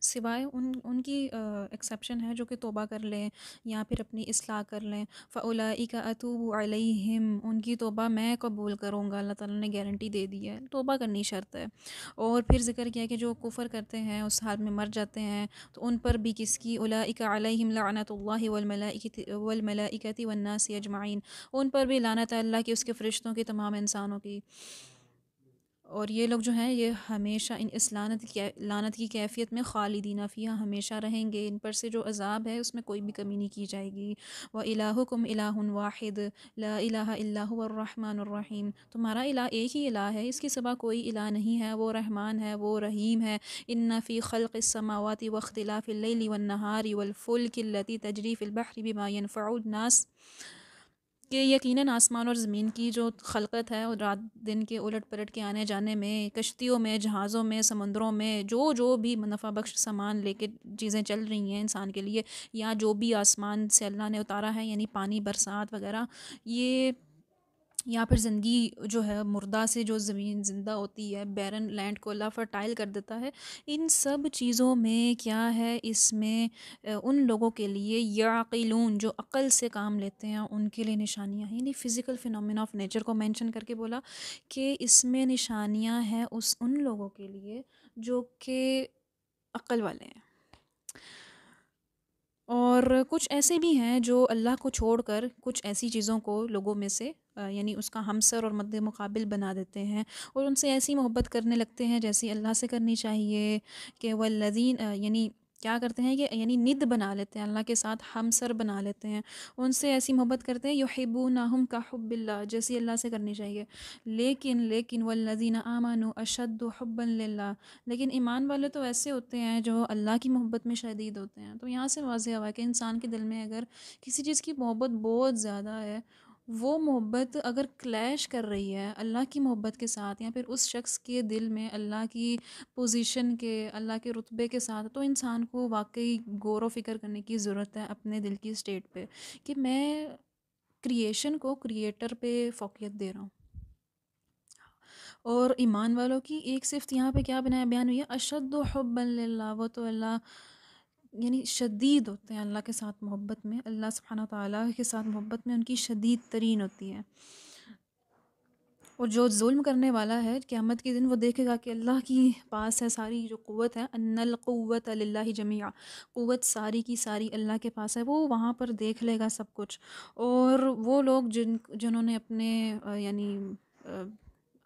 سوائے ان کی ایکسیپشن ہے جو کہ توبہ کر لیں یا پھر اپنی اصلاح کر لیں۔ فَأُولَئِكَ أَتُوبُ عَلَيْهِمْ، ان کی توبہ میں قبول کروں گا، اللہ تعالیٰ نے گارنٹی دے دی ہے، توبہ کرنی شرط ہے۔ اور پھر ذکر کیا کہ جو کفر کرتے ہیں اس حال میں مر جاتے ہیں، تو ان پر بھی کس کی، اولئک علیہم لعنت اللہ والملائکۃ والناس اجمعین، ان پر بھی لعنت ہے اللہ کی، اس کے فرشتوں کی، تمام انسانوں کی۔ اور یہ لوگ جو ہیں یہ ہمیشہ اس لعنت کی کیفیت میں خالدین فیہا، ہمیشہ رہیں گے، ان پر سے جو عذاب ہے اس میں کوئی بھی کمی نہیں کی جائے گی۔ وَإِلَٰهُكُمْ إِلَٰهٌ وَاحِدٌ لَا إِلَٰهَ إِلَّا هُوَ الرَّحْمَٰنُ الرَّحِيمُ، تمہارا الہ ایک ہی الہ ہے، اس کے سوا کوئی الہ نہیں ہے، وہ رحمان ہے، وہ رحیم ہے۔ إِنَّ فِي خَلْقِ السَّمَاوَاتِ وَاخْتِلَافِ اللَّيْلِ وَالنَّهَارِ وَالْفُلْكِ الَّتِي تَجْرِي فِي الْبَحْرِ بِمَا يَنفَعُ النَّاسَ، کہ یقیناً آسمان اور زمین کی جو خلقت ہے اور رات دن کے الٹ پلٹ کے آنے جانے میں، کشتیوں میں، جہازوں میں، سمندروں میں، جو بھی منفع بخش سامان لے کے چیزیں چل رہی ہیں انسان کے لیے، یا جو بھی آسمان سے اللہ نے اتارا ہے، یعنی پانی، برسات وغیرہ، یہ یا پھر زندگی جو ہے مردہ سے جو زمین زندہ ہوتی ہے، بیرن لینڈ کو اللہ فرٹائل کر دیتا ہے، ان سب چیزوں میں کیا ہے، اس میں ان لوگوں کے لیے یعقلون، جو عقل سے کام لیتے ہیں، ان کے لیے نشانیاں ہیں، یعنی فزیکل فینومینا آف نیچر کو مینشن کر کے بولا کہ اس میں نشانیاں ہیں ان لوگوں کے لیے جو کہ عقل والے ہیں۔ اور کچھ ایسے بھی ہیں جو اللہ کو چھوڑ کر کچھ ایسی چیزوں کو لوگوں میں سے یعنی اس کا ہمسر اور مد مقابل بنا دیتے ہیں، اور ان سے ایسی محبت کرنے لگتے ہیں جیسی اللہ سے کرنی چاہیے، کہ والذین یعنی کیا کرتے ہیں کہ یعنی ند بنا لیتے ہیں، اللہ کے ساتھ ہمسر بنا لیتے ہیں، ان سے ایسی محبت کرتے ہیں، یحبونہم کحب اللہ، جیسی اللہ سے کرنی چاہیے۔ لیکن والذین آمنوا اشد حبا للہ، لیکن ایمان والے تو ایسے ہوتے ہیں جو اللہ کی محبت میں شدید ہوتے ہیں۔ تو یہاں سے واضح ہوا کہ انسان کے دل میں اگر کسی چیز کی محبت بہت زیادہ ہے، وہ محبت اگر کلیش کر رہی ہے اللہ کی محبت کے ساتھ، یا پھر اس شخص کے دل میں اللہ کی پوزیشن کے، اللہ کے رتبے کے ساتھ، تو انسان کو واقعی غور و فکر کرنے کی ضرورت ہے اپنے دل کی اسٹیٹ پہ، کہ میں کریشن کو کریٹر پہ فوقیت دے رہا ہوں۔ اور ایمان والوں کی ایک صفت یہاں پہ کیا بیان ہوئی ہے، اشد حبا للہ، وہ تو اللہ یعنی شدید ہوتے ہیں اللہ کے ساتھ محبت میں، اللہ سبحانہ تعالیٰ کے ساتھ محبت میں ان کی شدید ترین ہوتی ہے۔ اور جو ظلم کرنے والا ہے قیامت کے دن وہ دیکھے گا کہ اللہ کی پاس ہے ساری جو قوت ہے، ان القوت للہ جمیعا، قوت ساری کی ساری اللہ کے پاس ہے، وہ وہاں پر دیکھ لے گا سب کچھ۔ اور وہ لوگ جنہوں نے اپنے یعنی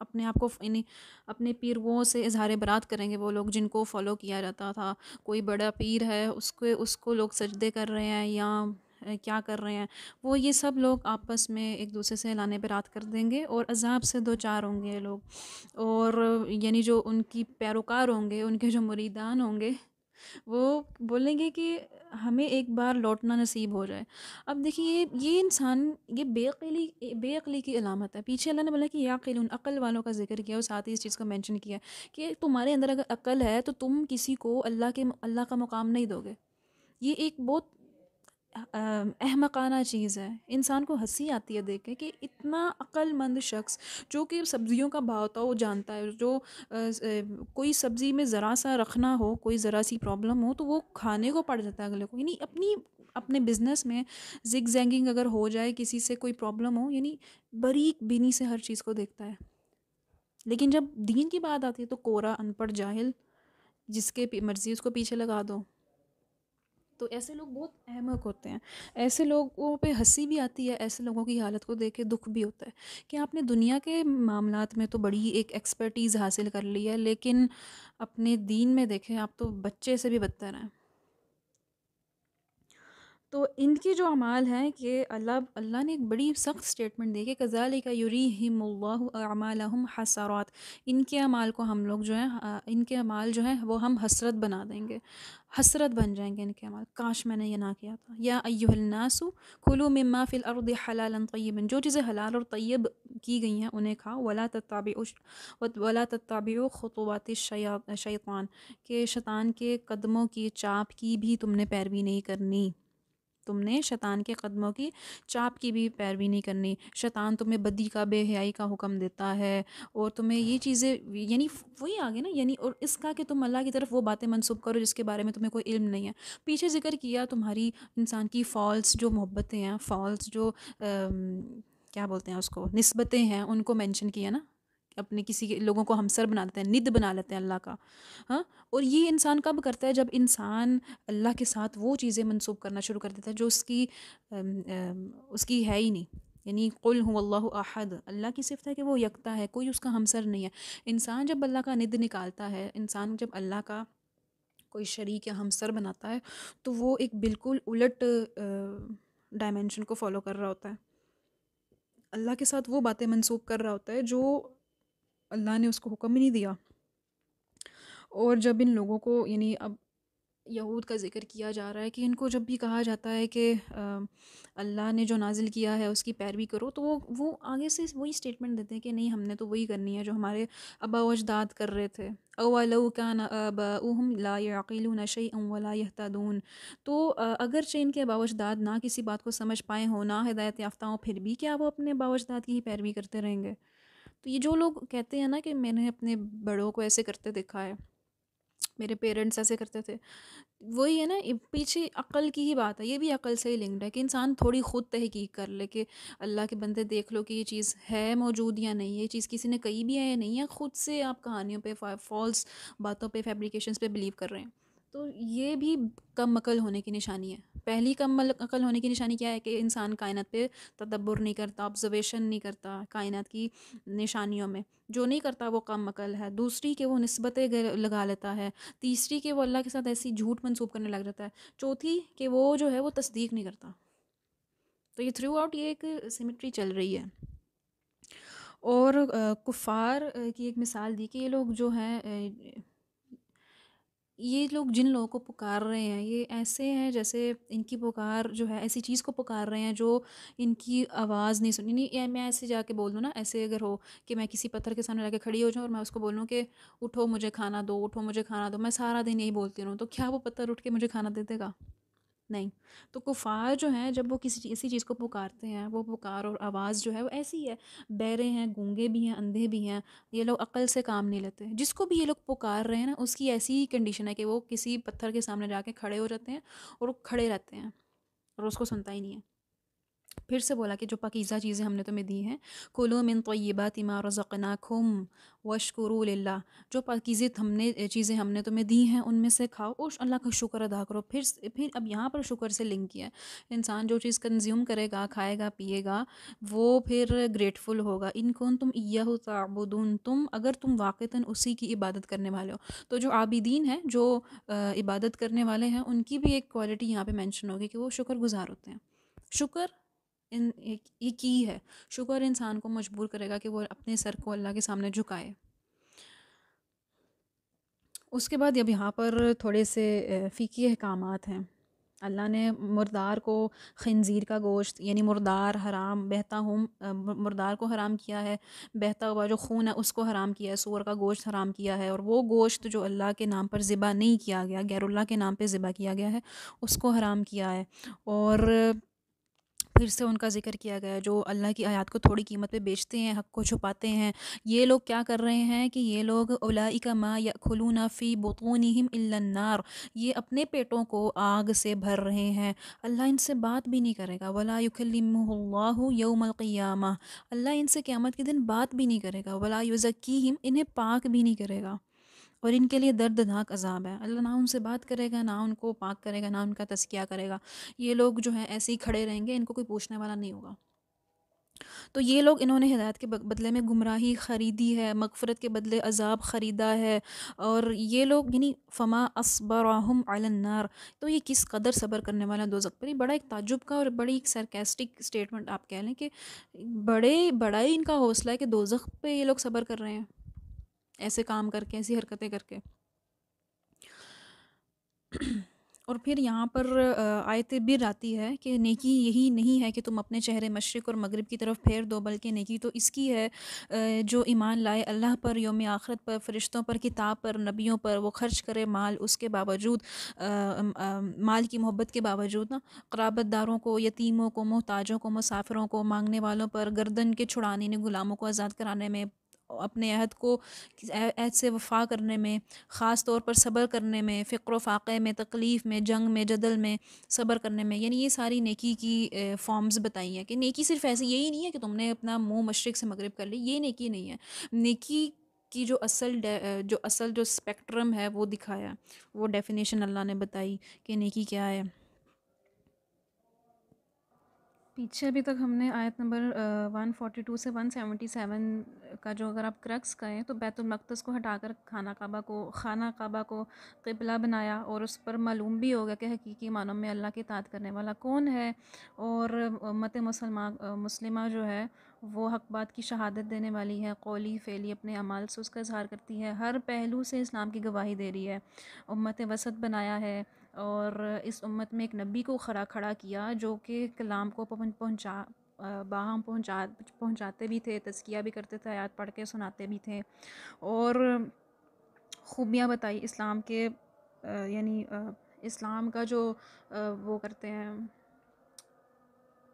اپنے آپ کو یعنی اپنے پیرووں سے اظہار برات کریں گے، وہ لوگ جن کو فالو کیا جاتا تھا، کوئی بڑا پیر ہے اس کو لوگ سجدے کر رہے ہیں یا کیا کر رہے ہیں، وہ یہ سب لوگ آپس میں ایک دوسرے سے اعلان برات کر دیں گے اور عذاب سے دو چار ہوں گے یہ لوگ۔ اور یعنی جو ان کی پیروکار ہوں گے، ان کے جو مریدان ہوں گے، وہ بولیں گے کہ ہمیں ایک بار لوٹنا نصیب ہو جائے۔ اب دیکھیے یہ انسان یہ بے عقلی کی علامت ہے۔ پیچھے اللہ نے بولا کہ یعقلون، عقل والوں کا ذکر کیا، اور ساتھ ہی اس چیز کو مینشن کیا کہ تمہارے اندر اگر عقل ہے تو تم کسی کو اللہ کا مقام نہیں دو گے۔ یہ ایک بہت احمقانہ چیز ہے. انسان کو ہنسی آتی ہے دیکھ کے کہ اتنا عقل مند شخص جو کہ سبزیوں کا بھاؤ ہوتا وہ جانتا ہے، جو کوئی سبزی میں ذرا سا رکھنا ہو، کوئی ذرا سی پرابلم ہو تو وہ کھانے کو پڑ جاتا ہے اگلے کو. یعنی اپنے بزنس میں زگ زینگنگ اگر ہو جائے، کسی سے کوئی پرابلم ہو، یعنی باریک بینی سے ہر چیز کو دیکھتا ہے. لیکن جب دین کی بات آتی ہے تو کورا ان پڑھ جاہل، جس کے مرضی اس کو پیچھے لگا دو. تو ایسے لوگ بہت احمق ہوتے ہیں. ایسے لوگوں پہ ہنسی بھی آتی ہے، ایسے لوگوں کی حالت کو دیکھ کے دکھ بھی ہوتا ہے کہ آپ نے دنیا کے معاملات میں تو بڑی ایک ایکسپرٹیز حاصل کر لی ہے، لیکن اپنے دین میں دیکھیں آپ تو بچے سے بھی بدتر ہیں. تو ان کی جو اعمال ہیں کہ اللہ نے ایک بڑی سخت سٹیٹمنٹ دی کہ کذالک یریہم اللہ اعمالہم حسرات. ان کے اعمال کو ہم لوگ جو ہیں ان کے اعمال جو ہیں وہ ہم حسرت بنا دیں گے، حسرت بن جائیں گے ان کے اعمال. کاش میں نے یہ نہ کیا تھا. یا ایھا الناس کلوا مما فی الارض حلالا طیبا. جو چیزیں حلال اور طیب کی گئی ہیں انہیں کھاؤ. ولا تتبعوا خطوات الشیطان. کہ شیطان کے قدموں کی چاپ کی بھی تم نے پیروی نہیں کرنی. تم نے شیطان کے قدموں کی چاپ کی بھی پیروی نہیں کرنی. شیطان تمہیں بدی کا، بے حیائی کا حکم دیتا ہے، اور تمہیں یہ چیزیں، یعنی وہی آگے نا، یعنی اور اس کا کہ تم اللہ کی طرف وہ باتیں منسوب کرو جس کے بارے میں تمہیں کوئی علم نہیں ہے. پیچھے ذکر کیا تمہاری انسان کی فالس جو محبتیں ہیں، فالس جو کیا بولتے ہیں اس کو، نسبتیں ہیں، ان کو مینشن کیا نا. اپنے کسی لوگوں کو ہمسر بنا لیتے ہیں، ند بنا لیتے ہیں اللہ کا. ہاں، اور یہ انسان کب کرتا ہے؟ جب انسان اللہ کے ساتھ وہ چیزیں منسوب کرنا شروع کر دیتا ہے جو اس کی ہے ہی نہیں. یعنی قل هو اللہ احد، اللہ کی صفت ہے کہ وہ یکتا ہے، کوئی اس کا ہمسر نہیں ہے. انسان جب اللہ کا ند نکالتا ہے، انسان جب اللہ کا کوئی شریک یا ہمسر بناتا ہے تو وہ ایک بالکل الٹ ڈائمینشن کو فالو کر رہا ہوتا ہے. اللہ کے ساتھ وہ باتیں منسوب کر رہا ہوتا ہے جو اللہ نے اس کو حکم ہی نہیں دیا. اور جب ان لوگوں کو، یعنی اب یہود کا ذکر کیا جا رہا ہے کہ ان کو جب بھی کہا جاتا ہے کہ اللہ نے جو نازل کیا ہے اس کی پیروی کرو، تو وہ آگے سے وہی سٹیٹمنٹ دیتے ہیں کہ نہیں، ہم نے تو وہی کرنی ہے جو ہمارے آبا و اجداد کر رہے تھے. اولو کان آباؤہم لا یعقلون شیئا ولا یہتدون. تو اگرچہ ان کے آبا و اجداد نہ کسی بات کو سمجھ پائے ہوں، نہ ہدایت یافتہ ہوں، پھر بھی کیا وہ اپنے آبا و اجداد کی ہی پیروی کرتے رہیں گے؟ تو یہ جو لوگ کہتے ہیں نا کہ میں نے اپنے بڑوں کو ایسے کرتے دیکھا ہے، میرے پیرنٹس ایسے کرتے تھے، وہی ہے نا، پیچھے عقل کی ہی بات ہے. یہ بھی عقل سے ہی لنکڈ ہے کہ انسان تھوڑی خود تحقیق کر لے کہ اللہ کے بندے دیکھ لو کہ یہ چیز ہے موجود یا نہیں، یہ چیز کسی نے کہی بھی ہے یا نہیں ہے. خود سے آپ کہانیوں پہ، فالس باتوں پہ، فیبریکیشنز پہ بلیو کر رہے ہیں. تو یہ بھی کم عقل ہونے کی نشانی ہے. پہلی کم عقل ہونے کی نشانی کیا ہے کہ انسان کائنات پہ تدبر نہیں کرتا، آبزرویشن نہیں کرتا کائنات کی نشانیوں میں. جو نہیں کرتا وہ کم عقل ہے. دوسری کہ وہ نسبتیں لگا لیتا ہے. تیسری کہ وہ اللہ کے ساتھ ایسی جھوٹ منسوب کرنے لگ جاتا ہے. چوتھی کہ وہ جو ہے وہ تصدیق نہیں کرتا. تو یہ تھرو آؤٹ یہ ایک سیمیٹری چل رہی ہے. اور کفار کی ایک مثال دی کہ یہ لوگ جو ہیں، یہ لوگ جن لوگوں کو پکار رہے ہیں یہ ایسے ہیں جیسے ان کی پکار جو ہے ایسی چیز کو پکار رہے ہیں جو ان کی آواز نہیں سنی. نہیں، میں ایسے جا کے بول دوں نا، ایسے اگر ہو کہ میں کسی پتھر کے سامنے جا کے کھڑی ہو جاؤں اور میں اس کو بولوں کہ اٹھو مجھے کھانا دو، اٹھو مجھے کھانا دو، میں سارا دن یہی بولتی رہوں، تو کیا وہ پتھر اٹھ کے مجھے کھانا دے دے گا؟ نہیں. تو کفار جو ہیں جب وہ کسی ایسی چیز کو پکارتے ہیں، وہ پکار اور آواز جو ہے وہ ایسی ہے. بہرے ہیں، گونگے بھی ہیں، اندھے بھی ہیں. یہ لوگ عقل سے کام نہیں لیتے. جس کو بھی یہ لوگ پکار رہے ہیں نا، اس کی ایسی کنڈیشن ہے کہ وہ کسی پتھر کے سامنے جا کے کھڑے ہو جاتے ہیں اور وہ کھڑے رہتے ہیں اور اس کو سنتا ہی نہیں ہے. پھر سے بولا کہ جو پاکیزہ چیزیں ہم نے تمہیں دی ہیں، کلوا من طیبات ما رزقناکم واشکروا للہ. جو پاکیزہ چیزیں ہم نے تمہیں دی ہیں ان میں سے کھاؤ اور اللہ کا شکر ادا کرو. پھر اب یہاں پر شکر سے لنک کیا ہے. انسان جو چیز کنزیوم کرے گا، کھائے گا، پیے گا، وہ پھر گریٹفل ہوگا. ان کنتم ایہ تعبدون، اگر تم واقعتاً اسی کی عبادت کرنے والے ہو. تو جو عابدین ہیں، جو عبادت کرنے والے ہیں، ان کی بھی ایک کوالٹی یہاں پہ مینشن ہوگی کہ وہ شکر گزار ہوتے ہیں. شکر یہ کی ہے. شکر انسان کو مجبور کرے گا کہ وہ اپنے سر کو اللہ کے سامنے جھکائے. اس کے بعد اب یہاں پر تھوڑے سے فقہی احکامات ہیں اللہ نے مردار کو خنزیر کا گوشت یعنی مردار حرام بہتا ہوں مردار کو حرام کیا ہے، بہتا ہوا جو خون ہے اس کو حرام کیا ہے، سور کا گوشت حرام کیا ہے، اور وہ گوشت جو اللہ کے نام پر ذبح نہیں کیا گیا، غیر اللہ کے نام پہ ذبح کیا گیا ہے، اس کو حرام کیا ہے۔ اور پھر سے ان کا ذکر کیا گیا ہے جو اللہ کی آیات کو تھوڑی قیمت پہ بیچتے ہیں، حق کو چھپاتے ہیں، یہ لوگ کیا کر رہے ہیں کہ یہ لوگ اولئک ما یأکلون فی بطونہم الا النار، یہ اپنے پیٹوں کو آگ سے بھر رہے ہیں۔ اللہ ان سے بات بھی نہیں کرے گا، ولا یکلمہ اللہ یوم القیامہ، اللہ ان سے قیامت کے دن بات بھی نہیں کرے گا، ولا یزکیہم، انہیں پاک بھی نہیں کرے گا، اور ان کے لیے دردناک عذاب ہے۔ اللہ نہ ان سے بات کرے گا، نہ ان کو پاک کرے گا، نہ ان کا تزکیہ کرے گا، یہ لوگ جو ہیں ایسے ہی کھڑے رہیں گے، ان کو کوئی پوچھنے والا نہیں ہوگا۔ تو یہ لوگ انہوں نے ہدایت کے بدلے میں گمراہی خریدی ہے، مغفرت کے بدلے عذاب خریدا ہے، اور یہ لوگ یعنی فما اصبرہم علی النار، تو یہ کس قدر صبر کرنے والا دوزخ پر۔ یہ بڑا ایک تعجب کا اور بڑی ایک سرکیسٹک اسٹیٹمنٹ آپ کہہ لیں کہ بڑا ہی ان کا حوصلہ ہے کہ دوزخ پہ یہ لوگ صبر کر رہے ہیں، ایسے کام کر کے، ایسی حرکتیں کر کے۔ اور پھر یہاں پر آیت بر آتی ہے کہ نیکی یہی نہیں ہے کہ تم اپنے چہرے مشرق اور مغرب کی طرف پھیر دو، بلکہ نیکی تو اس کی ہے جو ایمان لائے اللہ پر، یوم آخرت پر، فرشتوں پر، کتاب پر، نبیوں پر، وہ خرچ کرے مال اس کے باوجود، مال کی محبت کے باوجود نا، قرابت داروں کو، یتیموں کو، محتاجوں کو، مسافروں کو، مانگنے والوں پر، گردن کے چھڑانے نے، غلاموں کو آزاد کرانے میں، اپنے عہد کو عہد سے وفا کرنے میں، خاص طور پر صبر کرنے میں، فقر و فاقے میں، تکلیف میں، جنگ میں، جدل میں صبر کرنے میں، یعنی یہ ساری نیکی کی فارمز بتائی ہیں کہ نیکی صرف ایسی یہی نہیں ہے کہ تم نے اپنا منہ مشرق سے مغرب کر لی، یہ نیکی نہیں ہے۔ نیکی کی جو اصل جو اسپیکٹرم ہے وہ دکھایا، وہ ڈیفینیشن اللہ نے بتائی کہ نیکی کیا ہے۔ پیچھے ابھی تک ہم نے آیت نمبر 142 سے 177 کا جو اگر آپ کرکس کہیں تو بیت المقدس کو ہٹا کر خانہ کعبہ کو قبلہ بنایا، اور اس پر معلوم بھی ہوگا کہ حقیقی معنوں میں اللہ کی اطاعت کرنے والا کون ہے، اور امت مسلمہ جو ہے وہ حق بات کی شہادت دینے والی ہے، قولی فعلی اپنے اعمال سے اس کا اظہار کرتی ہے، ہر پہلو سے اسلام کی گواہی دے رہی ہے، امت وسط بنایا ہے، اور اس امت میں ایک نبی کو کھڑا کیا جو کہ کلام کو باہم پہنچاتے بھی تھے، تزکیہ بھی کرتے تھے، آیات پڑھ کے سناتے بھی تھے، اور خوبیاں بتائی اسلام کے، یعنی اسلام کا جو وہ کرتے ہیں،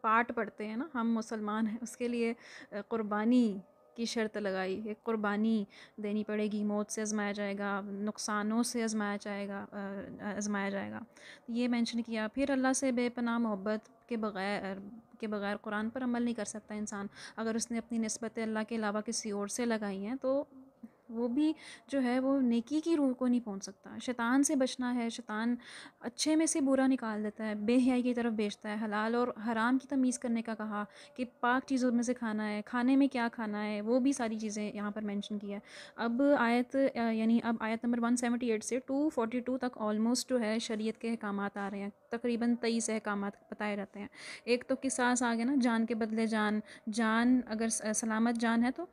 پارٹ پڑھتے ہیں نا ہم مسلمان ہیں، اس کے لیے قربانی کی شرط لگائی، ایک قربانی دینی پڑے گی، موت سے آزمایا جائے گا، نقصانوں سے آزمایا جائے گا، یہ مینشن کیا۔ پھر اللہ سے بے پناہ محبت کے بغیر قرآن پر عمل نہیں کر سکتا انسان، اگر اس نے اپنی نسبت اللہ کے علاوہ کسی اور سے لگائی ہیں تو وہ بھی جو ہے وہ نیکی کی روح کو نہیں پہنچ سکتا۔ شیطان سے بچنا ہے، شیطان اچھے میں سے برا نکال دیتا ہے، بے حیائی کی طرف بیچتا ہے، حلال اور حرام کی تمیز کرنے کا کہا کہ پاک چیزوں میں سے کھانا ہے، کھانے میں کیا کھانا ہے، وہ بھی ساری چیزیں یہاں پر مینشن کیا ہے۔ اب آیت نمبر 178 سے 242 تک آلموسٹ جو ہے شریعت کے احکامات آ رہے ہیں، تقریباً 23 احکامات بتائے جاتے ہیں۔ ایک تو قصاص آ گیا نا، جان کے بدلے جان اگر سلامت جان ہے، تو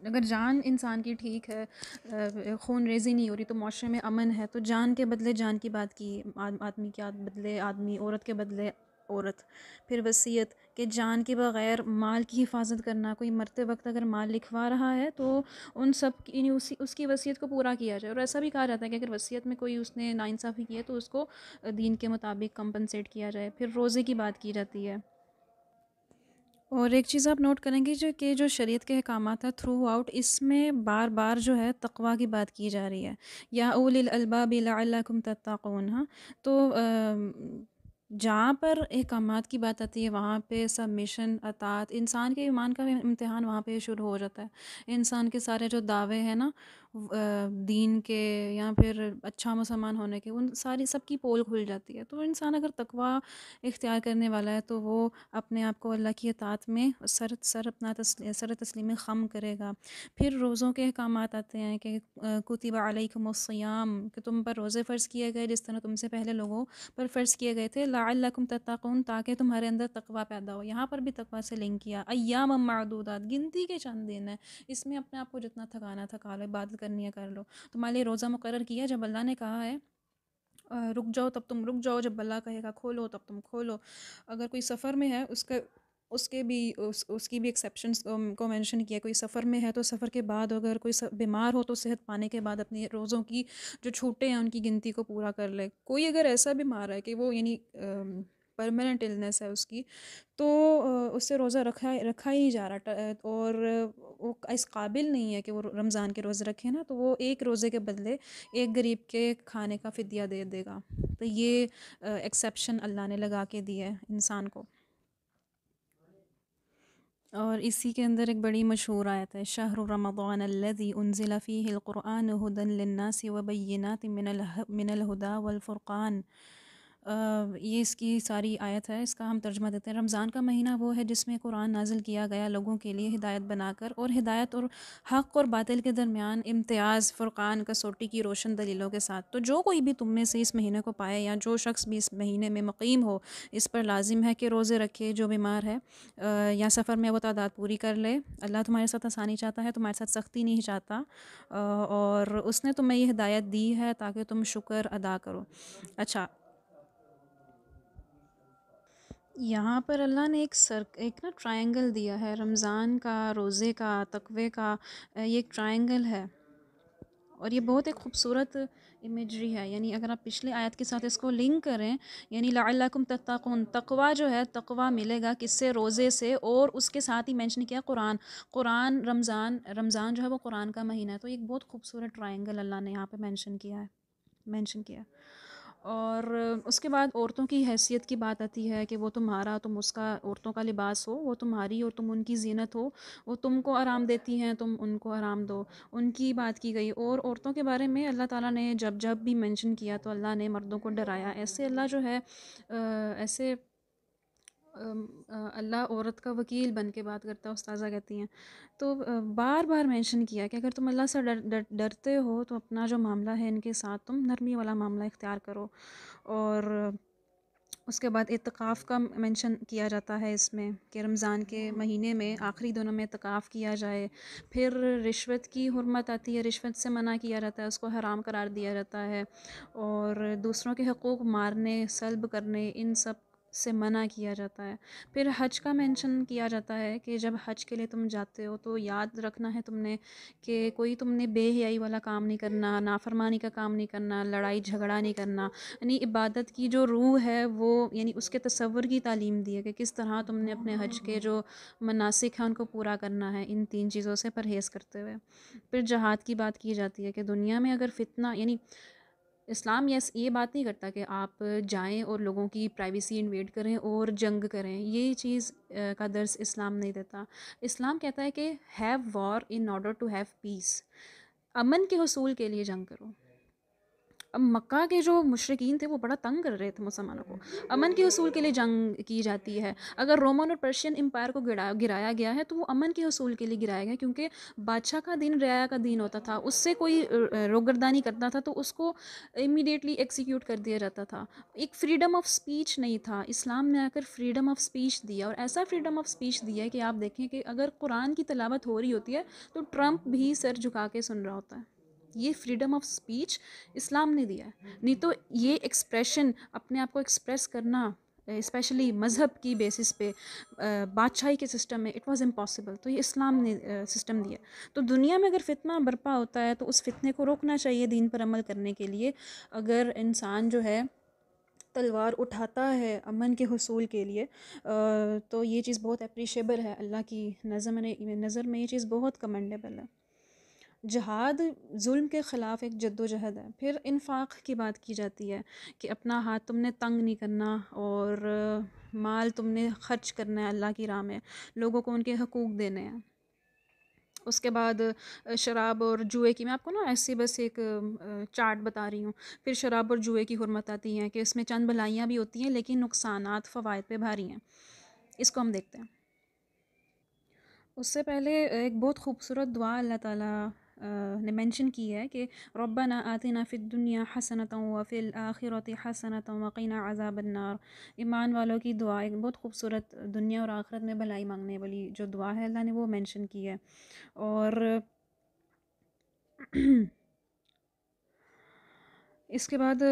اگر جان انسان کی ٹھیک ہے، خون ریزی نہیں ہو رہی، تو معاشرے میں امن ہے، تو جان کے بدلے جان کی بات کی، آدمی کے بدلے آدمی، عورت کے بدلے عورت۔ پھر وصیت کہ جان کے بغیر مال کی حفاظت کرنا، کوئی مرتے وقت اگر مال لکھوا رہا ہے تو ان سب کی اس کی وصیت کو پورا کیا جائے، اور ایسا بھی کہا جاتا ہے کہ اگر وصیت میں کوئی اس نے ناانصافی کی ہے تو اس کو دین کے مطابق کمپنسیٹ کیا جائے۔ پھر روزے کی بات کی جاتی ہے۔ اور ایک چیز آپ نوٹ کریں گے جو شریعت کے احکامات ہیں تھرو آؤٹ، اس میں بار بار جو ہے تقویٰ کی بات کی جا رہی ہے، یا اولی الالباب لعلکم تتقون، ہاں، تو جہاں پر احکامات کی بات آتی ہے وہاں پہ سبمیشن، اطاعت، انسان کے ایمان کا امتحان وہاں پہ شروع ہو جاتا ہے۔ انسان کے سارے جو دعوے ہیں نا دین کے یا پھر اچھا مسلمان ہونے کے، ان سب کی پول کھل جاتی ہے۔ تو انسان اگر تقویٰ اختیار کرنے والا ہے تو وہ اپنے آپ کو اللہ کی اطاعت میں سر تسلیم خم کرے گا۔ پھر روزوں کے احکامات آتے ہیں کہ کتب علیکم الصیام، کہ تم پر روزے فرض کیے گئے جس طرح تم سے پہلے لوگوں پر فرض کیے گئے تھے، لعلکم تتقون، تاکہ تمہارے اندر تقویٰ پیدا ہو۔ یہاں پر بھی تقویٰ سے لنک کیا، ایام معدودات، گنتی کے چند دن ہیں، اس میں اپنے آپ کو جتنا تھکانا تھکا لو، عبادت کرنی ہے کر لو۔ تمہارے لیے روزہ مقرر کیا جب اللہ نے کہا ہے رک جاؤ تب تم رک جاؤ، جب اللہ کہے گا کھولو تب تم کھولو۔ اگر کوئی سفر میں ہے اس کی بھی ایکسیپشنس کو مینشن کیا، کوئی سفر میں ہے تو سفر کے بعد اگر کوئی بیمار ہو تو صحت پانے کے بعد اپنی روزوں کی جو چھوٹے ہیں ان کی گنتی کو پورا کر لے۔ کوئی اگر ایسا بیمار ہے کہ وہ یعنی پرماننٹ النس ہے اس کی، تو اس سے روزہ رکھا ہی نہیں جا رہا، اور وہ اس قابل نہیں ہے کہ وہ رمضان کے روزے رکھے نا، تو وہ ایک روزے کے بدلے ایک غریب کے کھانے کا فدیہ دے دے گا۔ تو یہ ایکسیپشن اللہ نے لگا کے دی ہے انسان کو۔ اور اسی کے اندر ایک بڑی مشہور آیت ہے، شہر رمضان الذی انزل فیہ القرآن ھدی للناس وبینات من الہدی والفرقان۔ یہ اس کی ساری آیت ہے، اس کا ہم ترجمہ دیتے ہیں۔ رمضان کا مہینہ وہ ہے جس میں قرآن نازل کیا گیا لوگوں کے لیے ہدایت بنا کر، اور ہدایت اور حق اور باطل کے درمیان امتیاز، فرقان، کسوٹی کی روشن دلیلوں کے ساتھ۔ تو جو کوئی بھی تم میں سے اس مہینے کو پائے، یا جو شخص بھی اس مہینے میں مقیم ہو، اس پر لازم ہے کہ روزے رکھے۔ جو بیمار ہے یا سفر میں وہ تعداد پوری کر لے۔ اللہ تمہارے ساتھ آسانی چاہتا ہے، تمہارے ساتھ سختی نہیں چاہتا، اور اس نے تمہیں یہ ہدایت دی ہے تاکہ تم شکر ادا کرو۔ اچھا، یہاں پر اللہ نے ایک نا ٹرائنگل دیا ہے رمضان کا، روزے کا، تقوی کا۔ یہ ایک ٹرائنگل ہے، اور یہ بہت ایک خوبصورت امیجری ہے۔ یعنی اگر آپ پچھلے آیت کے ساتھ اس کو لنک کریں، یعنی لعلکم تتقون، تقوی جو ہے، تقوی ملے گا کس سے؟ روزے سے، اور اس کے ساتھ ہی مینشن کیا قرآن رمضان جو ہے وہ قرآن کا مہینہ ہے۔ تو ایک بہت خوبصورت ٹرائنگل اللہ نے یہاں پہ مینشن کیا۔ اور اس کے بعد عورتوں کی حیثیت کی بات آتی ہے کہ وہ تم اس کا، عورتوں کا لباس ہو، وہ تمہاری اور تم ان کی زینت ہو، وہ تم کو آرام دیتی ہیں، تم ان کو آرام دو، ان کی بات کی گئی۔ اور عورتوں کے بارے میں اللہ تعالیٰ نے جب بھی مینشن کیا تو اللہ نے مردوں کو ڈرایا۔ ایسے اللہ جو ہے ایسے اللہ عورت کا وکیل بن کے بات کرتا ہے، استاذہ کہتی ہیں۔ تو بار بار مینشن کیا کہ اگر تم اللہ سے ڈرتے ہو تو اپنا جو معاملہ ہے ان کے ساتھ تم نرمی والا معاملہ اختیار کرو۔ اور اس کے بعد اعتکاف کا مینشن کیا جاتا ہے اس میں، کہ رمضان کے مہینے میں آخری دنوں میں اعتکاف کیا جائے۔ پھر رشوت کی حرمت آتی ہے، رشوت سے منع کیا جاتا ہے، اس کو حرام قرار دیا جاتا ہے، اور دوسروں کے حقوق مارنے، سلب کرنے، ان سب سے منع کیا جاتا ہے۔ پھر حج کا مینشن کیا جاتا ہے کہ جب حج کے لیے تم جاتے ہو تو یاد رکھنا ہے تم نے کہ کوئی تم نے بے حیائی والا کام نہیں کرنا، نافرمانی کا کام نہیں کرنا، لڑائی جھگڑا نہیں کرنا۔ یعنی عبادت کی جو روح ہے وہ، یعنی اس کے تصور کی تعلیم دی ہے کہ کس طرح تم نے اپنے حج کے جو مناسک ہیں ان کو پورا کرنا ہے، ان 3 چیزوں سے پرہیز کرتے ہوئے۔ پھر جہاد کی بات کی جاتی ہے کہ دنیا میں اگر فتنہ، یعنی اسلام یہ بات نہیں کرتا کہ آپ جائیں اور لوگوں کی پرائیویسی انویڈ کریں اور جنگ کریں، یہ چیز کا درس اسلام نہیں دیتا۔ اسلام کہتا ہے کہ have war in order to have peace, امن کے حصول کے لیے جنگ کرو۔ اب مکہ کے جو مشرکین تھے وہ بڑا تنگ کر رہے تھے مسلمانوں کو، امن کے حصول کے لیے جنگ کی جاتی ہے۔ اگر رومن اور پرشین امپائر کو گرایا گیا ہے تو وہ امن کے حصول کے لیے گرایا گیا، کیونکہ بادشاہ کا دین رعایا کا دین ہوتا تھا، اس سے کوئی روگردانی کرتا تھا تو اس کو امیڈیٹلی ایکسیکیوٹ کر دیا جاتا تھا۔ ایک فریڈم آف سپیچ نہیں تھا، اسلام نے آ کر فریڈم آف سپیچ دیا، اور ایسا فریڈم آف سپیچ دیا ہے کہ آپ دیکھیں کہ اگر قرآن کی تلاوت ہو رہی ہوتی ہے تو ٹرمپ بھی سر جھکا کے سن رہا ہوتا ہے۔ یہ فریڈم آف سپیچ اسلام نے دیا ہے، نہیں تو یہ ایکسپریشن، اپنے آپ کو ایکسپریس کرنا، اسپیشلی مذہب کی بیسس پہ، بادشاہی کے سسٹم میں، اٹ واز امپاسبل۔ تو یہ اسلام نے سسٹم دیا۔ تو دنیا میں اگر فتنہ برپا ہوتا ہے تو اس فتنے کو روکنا چاہیے دین پر عمل کرنے کے لیے۔ اگر انسان جو ہے تلوار اٹھاتا ہے امن کے حصول کے لیے، تو یہ چیز بہت اپریشیبل ہے، اللہ کی نظر میں یہ چیز بہت کمنڈیبل ہے۔ جہاد ظلم کے خلاف ایک جد و جہد ہے۔ پھر انفاق کی بات کی جاتی ہے کہ اپنا ہاتھ تم نے تنگ نہیں کرنا، اور مال تم نے خرچ کرنا ہے اللہ کی راہ میں، لوگوں کو ان کے حقوق دینے ہیں۔ اس کے بعد شراب اور جوئے کی، میں آپ کو نا ایسے بس ایک چارٹ بتا رہی ہوں۔ پھر شراب اور جوئے کی حرمت آتی ہیں کہ اس میں چند بھلائیاں بھی ہوتی ہیں لیکن نقصانات فوائد پہ بھاری ہیں۔ اس کو ہم دیکھتے ہیں۔ اس سے پہلے ایک بہت خوبصورت دعا اللہ تعالیٰ نے مینشن کی ہے کہ ربنا آتنا فی الدنیا حسنۃ وفی الآخرۃ حسنۃ وقنا عذاب النار۔ ایمان والوں کی دعا، ایک بہت خوبصورت دنیا اور آخرت میں بھلائی مانگنے والی جو دعا ہے، اللہ نے وہ مینشن کی ہے۔ اور اس کے بعد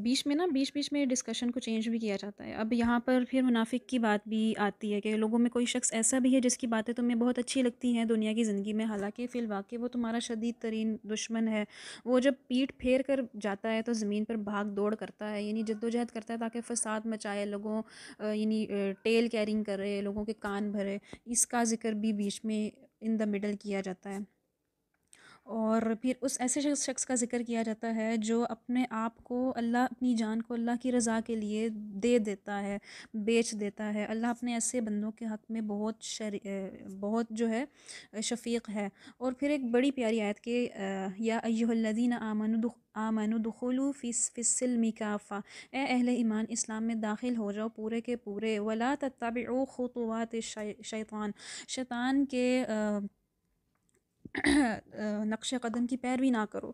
بیچ بیچ میں ڈسکشن کو چینج بھی کیا جاتا ہے. اب یہاں پر پھر منافق کی بات بھی آتی ہے کہ لوگوں میں کوئی شخص ایسا بھی ہے جس کی باتیں تمہیں بہت اچھی لگتی ہیں دنیا کی زندگی میں، حالانکہ فی الواقع وہ تمہارا شدید ترین دشمن ہے. وہ جب پیٹھ پھیر کر جاتا ہے تو زمین پر بھاگ دوڑ کرتا ہے، یعنی جد و جہد کرتا ہے تاکہ فساد مچائے، لوگوں یعنی ٹیل کیرنگ کرے، لوگوں کے کان بھرے. اس کا ذکر بھی بیچ میں ان دا مڈل کیا جاتا ہے. اور پھر اس ایسے شخص کا ذکر کیا جاتا ہے جو اپنے آپ کو اپنی جان کو اللہ کی رضا کے لیے دے دیتا ہے، بیچ دیتا ہے. اللہ اپنے ایسے بندوں کے حق میں بہت جو ہے شفیق ہے. اور پھر ایک بڑی پیاری آیت کہ یا ایھا الذین آمنوا دخلوا فی السلم کافہ، اے اہل ایمان اسلام میں داخل ہو جاؤ پورے کے پورے. ولا تتبعوا خطوات الشیطان، شیطان کے نقش قدم کی پیروی نہ کرو،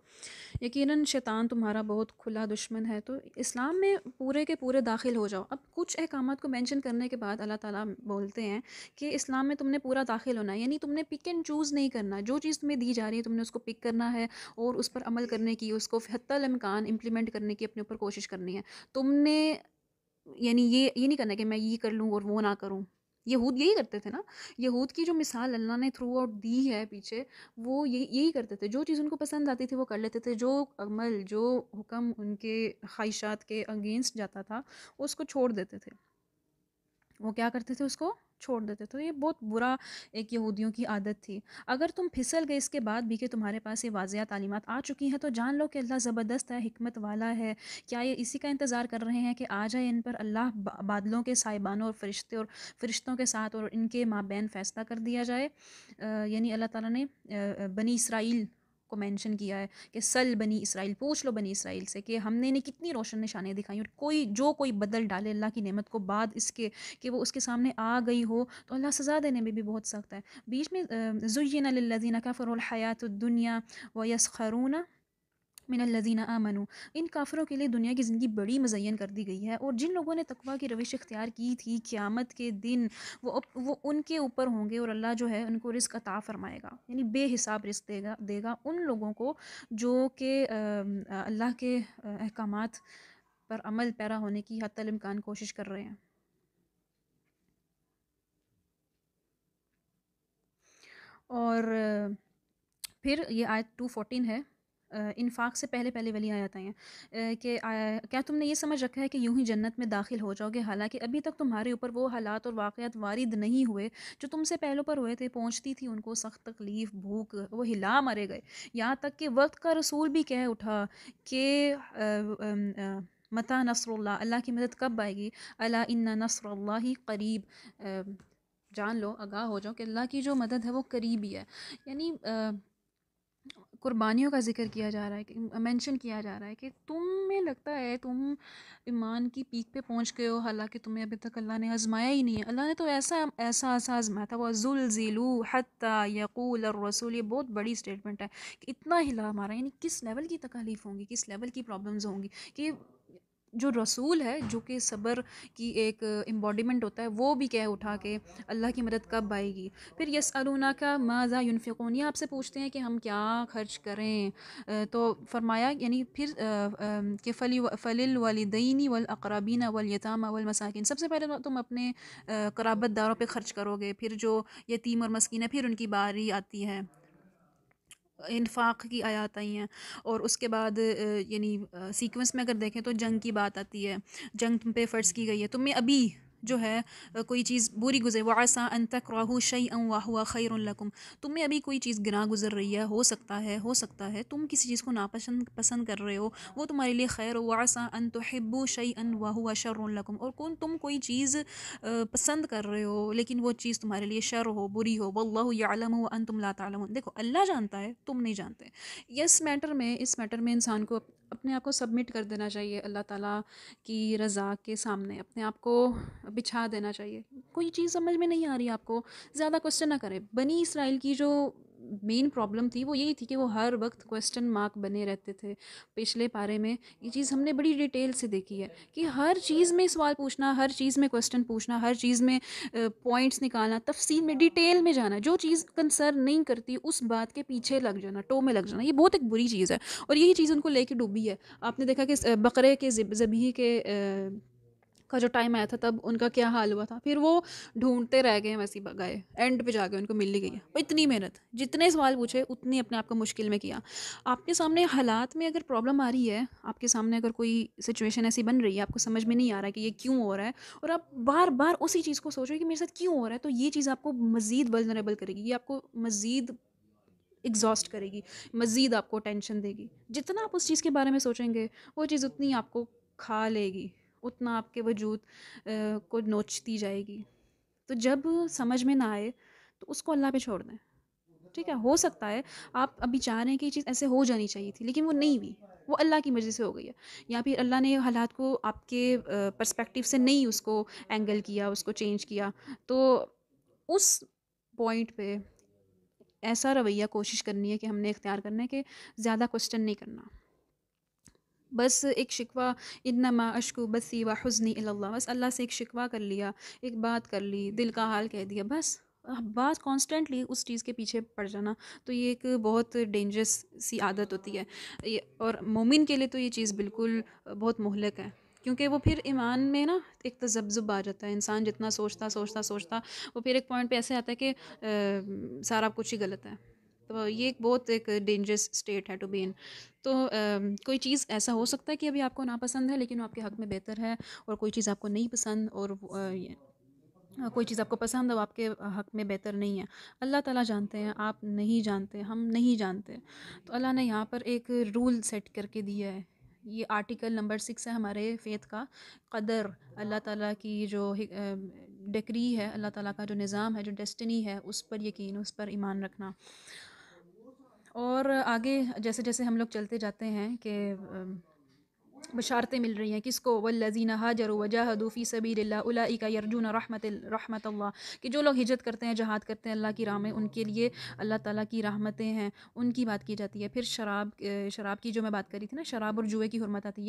یقیناً شیطان تمہارا بہت کھلا دشمن ہے. تو اسلام میں پورے کے پورے داخل ہو جاؤ. اب کچھ احکامات کو مینشن کرنے کے بعد اللہ تعالیٰ بولتے ہیں کہ اسلام میں تم نے پورا داخل ہونا ہے، یعنی تم نے پک اینڈ چوز نہیں کرنا. جو چیز تمہیں دی جا رہی ہے تم نے اس کو پک کرنا ہے اور اس پر عمل کرنے کی، اس کو حتی الامکان امپلیمنٹ کرنے کی اپنے اوپر کوشش کرنی ہے. تم نے یعنی یہ نہیں کرنا کہ میں یہ کر لوں اور وہ نہ کروں. یہود یہی کرتے تھے نا. یہود کی جو مثال اللہ نے تھرو آؤٹ دی ہے پیچھے، وہ یہی کرتے تھے. جو چیز ان کو پسند آتی تھی وہ کر لیتے تھے، جو عمل جو حکم ان کے خواہشات کے اگینسٹ جاتا تھا اس کو چھوڑ دیتے تھے. وہ کیا کرتے تھے؟ اس کو چھوڑ دیتے تھے. یہ بہت برا ایک یہودیوں کی عادت تھی. اگر تم پھسل گئے اس کے بعد بھی کہ تمہارے پاس یہ واضح تعلیمات آ چکی ہیں تو جان لو کہ اللہ زبردست ہے، حکمت والا ہے. کیا یہ اسی کا انتظار کر رہے ہیں کہ آ جائے ان پر اللہ بادلوں کے سائبانوں اور فرشتوں کے ساتھ اور ان کے مابین فیصلہ کر دیا جائے؟ یعنی اللہ تعالیٰ نے بنی اسرائیل کو مینشن کیا ہے کہ سل بنی اسرائیل، پوچھ لو بنی اسرائیل سے کہ ہم نے انہیں کتنی روشن نشانیاں دکھائیں، اور کوئی بدل ڈالے اللہ کی نعمت کو بعد اس کے کہ وہ اس کے سامنے آ گئی ہو تو اللہ سزا دینے میں بھی بہت سخت ہے. بیچ میں زُیِّنَ لِلَّذِینَ کَفَرُوا الْحَیَاةُ الدُّنْیَا وَیَسْخَرُونَ من الذین آمنوا، ان کافروں کے لیے دنیا کی زندگی بڑی مزین کر دی گئی ہے. اور جن لوگوں نے تقویٰ کی روش اختیار کی تھی، قیامت کے دن وہ ان کے اوپر ہوں گے اور اللہ جو ہے ان کو رزق عطا فرمائے گا، یعنی بے حساب رزق دے گا ان لوگوں کو جو کہ اللہ کے احکامات پر عمل پیرا ہونے کی حتی الامکان کوشش کر رہے ہیں. اور پھر یہ آیت 214 ہے، انفاق سے پہلے والی آیات آئی ہیں کہ کیا تم نے یہ سمجھ رکھا ہے کہ یوں ہی جنت میں داخل ہو جاؤ گے، حالانکہ ابھی تک تمہارے اوپر وہ حالات اور واقعات وارد نہیں ہوئے جو تم سے پہلوں پر ہوئے تھے. پہنچتی تھی ان کو سخت تکلیف، بھوک، وہ ہلا مرے گئے، یہاں تک کہ وقت کا رسول بھی کہہ اٹھا کہ متی نصر اللہ، اللہ کی مدد کب آئے گی. الا ان نصر اللہ قریب، جان لو، آگاہ ہو جاؤ کہ اللہ کی جو مدد ہے وہ قریب ہی ہے. یعنی قربانیوں کا ذکر کیا جا رہا ہے، کہ مینشن کیا جا رہا ہے کہ تمہیں لگتا ہے تم ایمان کی پیک پہ پہنچ گئے ہو، حالانکہ تمہیں ابھی تک اللہ نے آزمایا ہی نہیں ہے. اللہ نے تو ایسا آزمایا تھا. وَزُلْزِلُوا حَتَّى يَقُولَ الرَّسُولُ، یہ بہت بڑی اسٹیٹمنٹ ہے کہ اتنا ہلا ہمارا، یعنی کس لیول کی تکالیف ہوں گی، کس لیول کی پرابلمز ہوں گی کہ جو رسول ہے جو کہ صبر کی ایک امبوڈیمنٹ ہوتا ہے وہ بھی کہہ اٹھا کہ اللہ کی مدد کب آئے گی. پھر یسألونک ماذا ينفقون، یہ آپ سے پوچھتے ہیں کہ ہم کیا خرچ کریں. تو فرمایا یعنی پھر کہ فللوالدین والاقربین والیتامى والمساکین، سب سے پہلے تو تم اپنے قرابت داروں پہ خرچ کرو گے، پھر جو یتیم اور مسکین ہے پھر ان کی باری آتی ہے. انفاق کی آیات آئی ہیں. اور اس کے بعد یعنی سیکوینس میں اگر دیکھیں تو جنگ کی بات آتی ہے، جنگ تم پہ فرض کی گئی ہے. تمہیں ابھی جو ہے کوئی چیز بری گزرے، وَعَسَىٰ أَن تَكْرَهُوا شَيْئًا وَهُوَ خَيْرٌ لَكُمْ، تمہیں ابھی کوئی چیز گناہ گزر رہی ہے، ہو سکتا ہے تم کسی چیز کو پسند کر رہے ہو، وہ تمہارے لیے خیر ہو. وَعَسَىٰ أَن تُحِبُّوا شَيْئًا وَهُوَ شَرٌ لَكُمْ، اور تم کوئی چیز پسند کر رہے ہو لیکن وہ چیز تمہارے لیے شر ہو، بری ہو. وَاللَّهُ يَعْلَمُ وَأَنْتُمْ لَا تَعْلَمُونَ، دیکھو اللہ جانتا ہے، تم نہیں جانتے. اس میٹر میں انسان کو اپنے آپ کو سبمٹ کر دینا چاہیے اللہ تعالیٰ کی رضا کے سامنے، اپنے آپ کو بچھا دینا چاہیے. کوئی چیز سمجھ میں نہیں آ رہی آپ کو، زیادہ کوشچن نہ کریں. بنی اسرائیل کی جو مین پرابلم تھی وہ یہی تھی کہ وہ ہر وقت کویسچن مارک بنے رہتے تھے. پچھلے پارے میں یہ چیز ہم نے بڑی ڈیٹیل سے دیکھی ہے کہ ہر چیز میں سوال پوچھنا, ہر چیز میں کویسچن پوچھنا, ہر چیز میں پوائنٹس نکالنا, تفصیل میں, ڈیٹیل میں جانا, جو چیز کنسرن نہیں کرتی اس بات کے پیچھے لگ جانا, ٹو میں لگ جانا, یہ بہت ایک بری چیز ہے. اور یہی چیز ان کو لے کے ڈوبی ہے. آپ نے دیکھا کہ بقرے کے ذبیح کے کا جو ٹائم آیا تھا تب ان کا کیا حال ہوا تھا. پھر وہ ڈھونڈتے رہ گئے, ویسے گئے, اینڈ پہ جا کے ان کو مل ہی گئی. اور اتنی محنت, جتنے سوال پوچھے اتنی اپنے آپ کو مشکل میں کیا. آپ کے سامنے حالات میں اگر پرابلم آ رہی ہے, آپ کے سامنے اگر کوئی سچویشن ایسی بن رہی ہے, آپ کو سمجھ میں نہیں آ رہا ہے کہ یہ کیوں ہو رہا ہے, اور آپ بار بار اسی چیز کو سوچ رہے ہیں کہ میرے ساتھ کیوں ہو رہا ہے, تو یہ چیز آپ کو مزید ولنریبل کرے گی, یہ آپ کو مزید ایگزاسٹ کرے گی, مزید آپ کو ٹینشن دے گی. جتنا آپ اس چیز کے بارے میں سوچیں گے وہ چیز اتنی آپ کو کھا لے گی, اتنا آپ کے وجود کو نوچتی جائے گی. تو جب سمجھ میں نہ آئے تو اس کو اللہ پہ چھوڑ دیں. ٹھیک ہے, ہو سکتا ہے آپ ابھی چاہ رہے ہیں کہ یہ چیز ایسے ہو جانی چاہیے تھی, لیکن وہ نہیں ہوئی, وہ اللہ کی مرضی سے ہو گئی ہے, یا پھر اللہ نے حالات کو آپ کے پرسپیکٹیو سے نہیں اس کو اینگل کیا, اس کو چینج کیا. تو اس پوائنٹ پہ ایسا رویہ کوشش کرنی ہے کہ ہم نے اختیار کرنا ہے کہ زیادہ کوسچن نہیں کرنا. بس ایک شکوہ, انما اشکو بثی و حزنی الی اللہ, بس اللہ سے ایک شکوہ کر لیا, ایک بات کر لی, دل کا حال کہہ دیا, بس. بات کانسٹنٹلی اس چیز کے پیچھے پڑ جانا تو یہ ایک بہت ڈینجرس سی عادت ہوتی ہے. اور مومن کے لیے تو یہ چیز بالکل بہت مہلک ہے, کیونکہ وہ پھر ایمان میں نا ایک تذبذب آ جاتا ہے. انسان جتنا سوچتا وہ پھر ایک پوائنٹ پہ ایسے آتا ہے کہ سارا کچھ ہی غلط ہے. تو یہ ایک بہت ایک ڈینجرس اسٹیٹ ہے ٹو بی ان. تو کوئی چیز ایسا ہو سکتا ہے کہ ابھی آپ کو ناپسند ہے لیکن وہ آپ کے حق میں بہتر ہے, اور کوئی چیز آپ کو نہیں پسند, اور کوئی چیز آپ کو پسند ہے وہ آپ کے حق میں بہتر نہیں ہے. اللہ تعالیٰ جانتے ہیں, آپ نہیں جانتے, ہم نہیں جانتے. تو اللہ نے یہاں پر ایک رول سیٹ کر کے دیا ہے. یہ آرٹیکل نمبر 6 ہے ہمارے فیتھ کا, قدر, اللہ تعالیٰ کی جو ڈکری ہے, اللہ تعالیٰ کا جو نظام ہے, جو ڈیسٹنی ہے, اس پر یقین, اس پر ایمان رکھنا. اور آگے جیسے جیسے ہم لوگ چلتے جاتے ہیں کہ بشارتیں مل رہی ہیں کس کو, والذین ہاجروا وجاہدوا فی سبیل اللہ اولئک یرجون رحمت اللہ, کہ جو لوگ ہجرت کرتے ہیں, جہاد کرتے ہیں اللہ کی راہ میں, ان کے لیے اللہ تعالیٰ کی رحمتیں ہیں, ان کی بات کی جاتی ہے. پھر شراب کی جو میں بات کری تھی نا, شراب اور جوئے کی حرمت آتی ہے.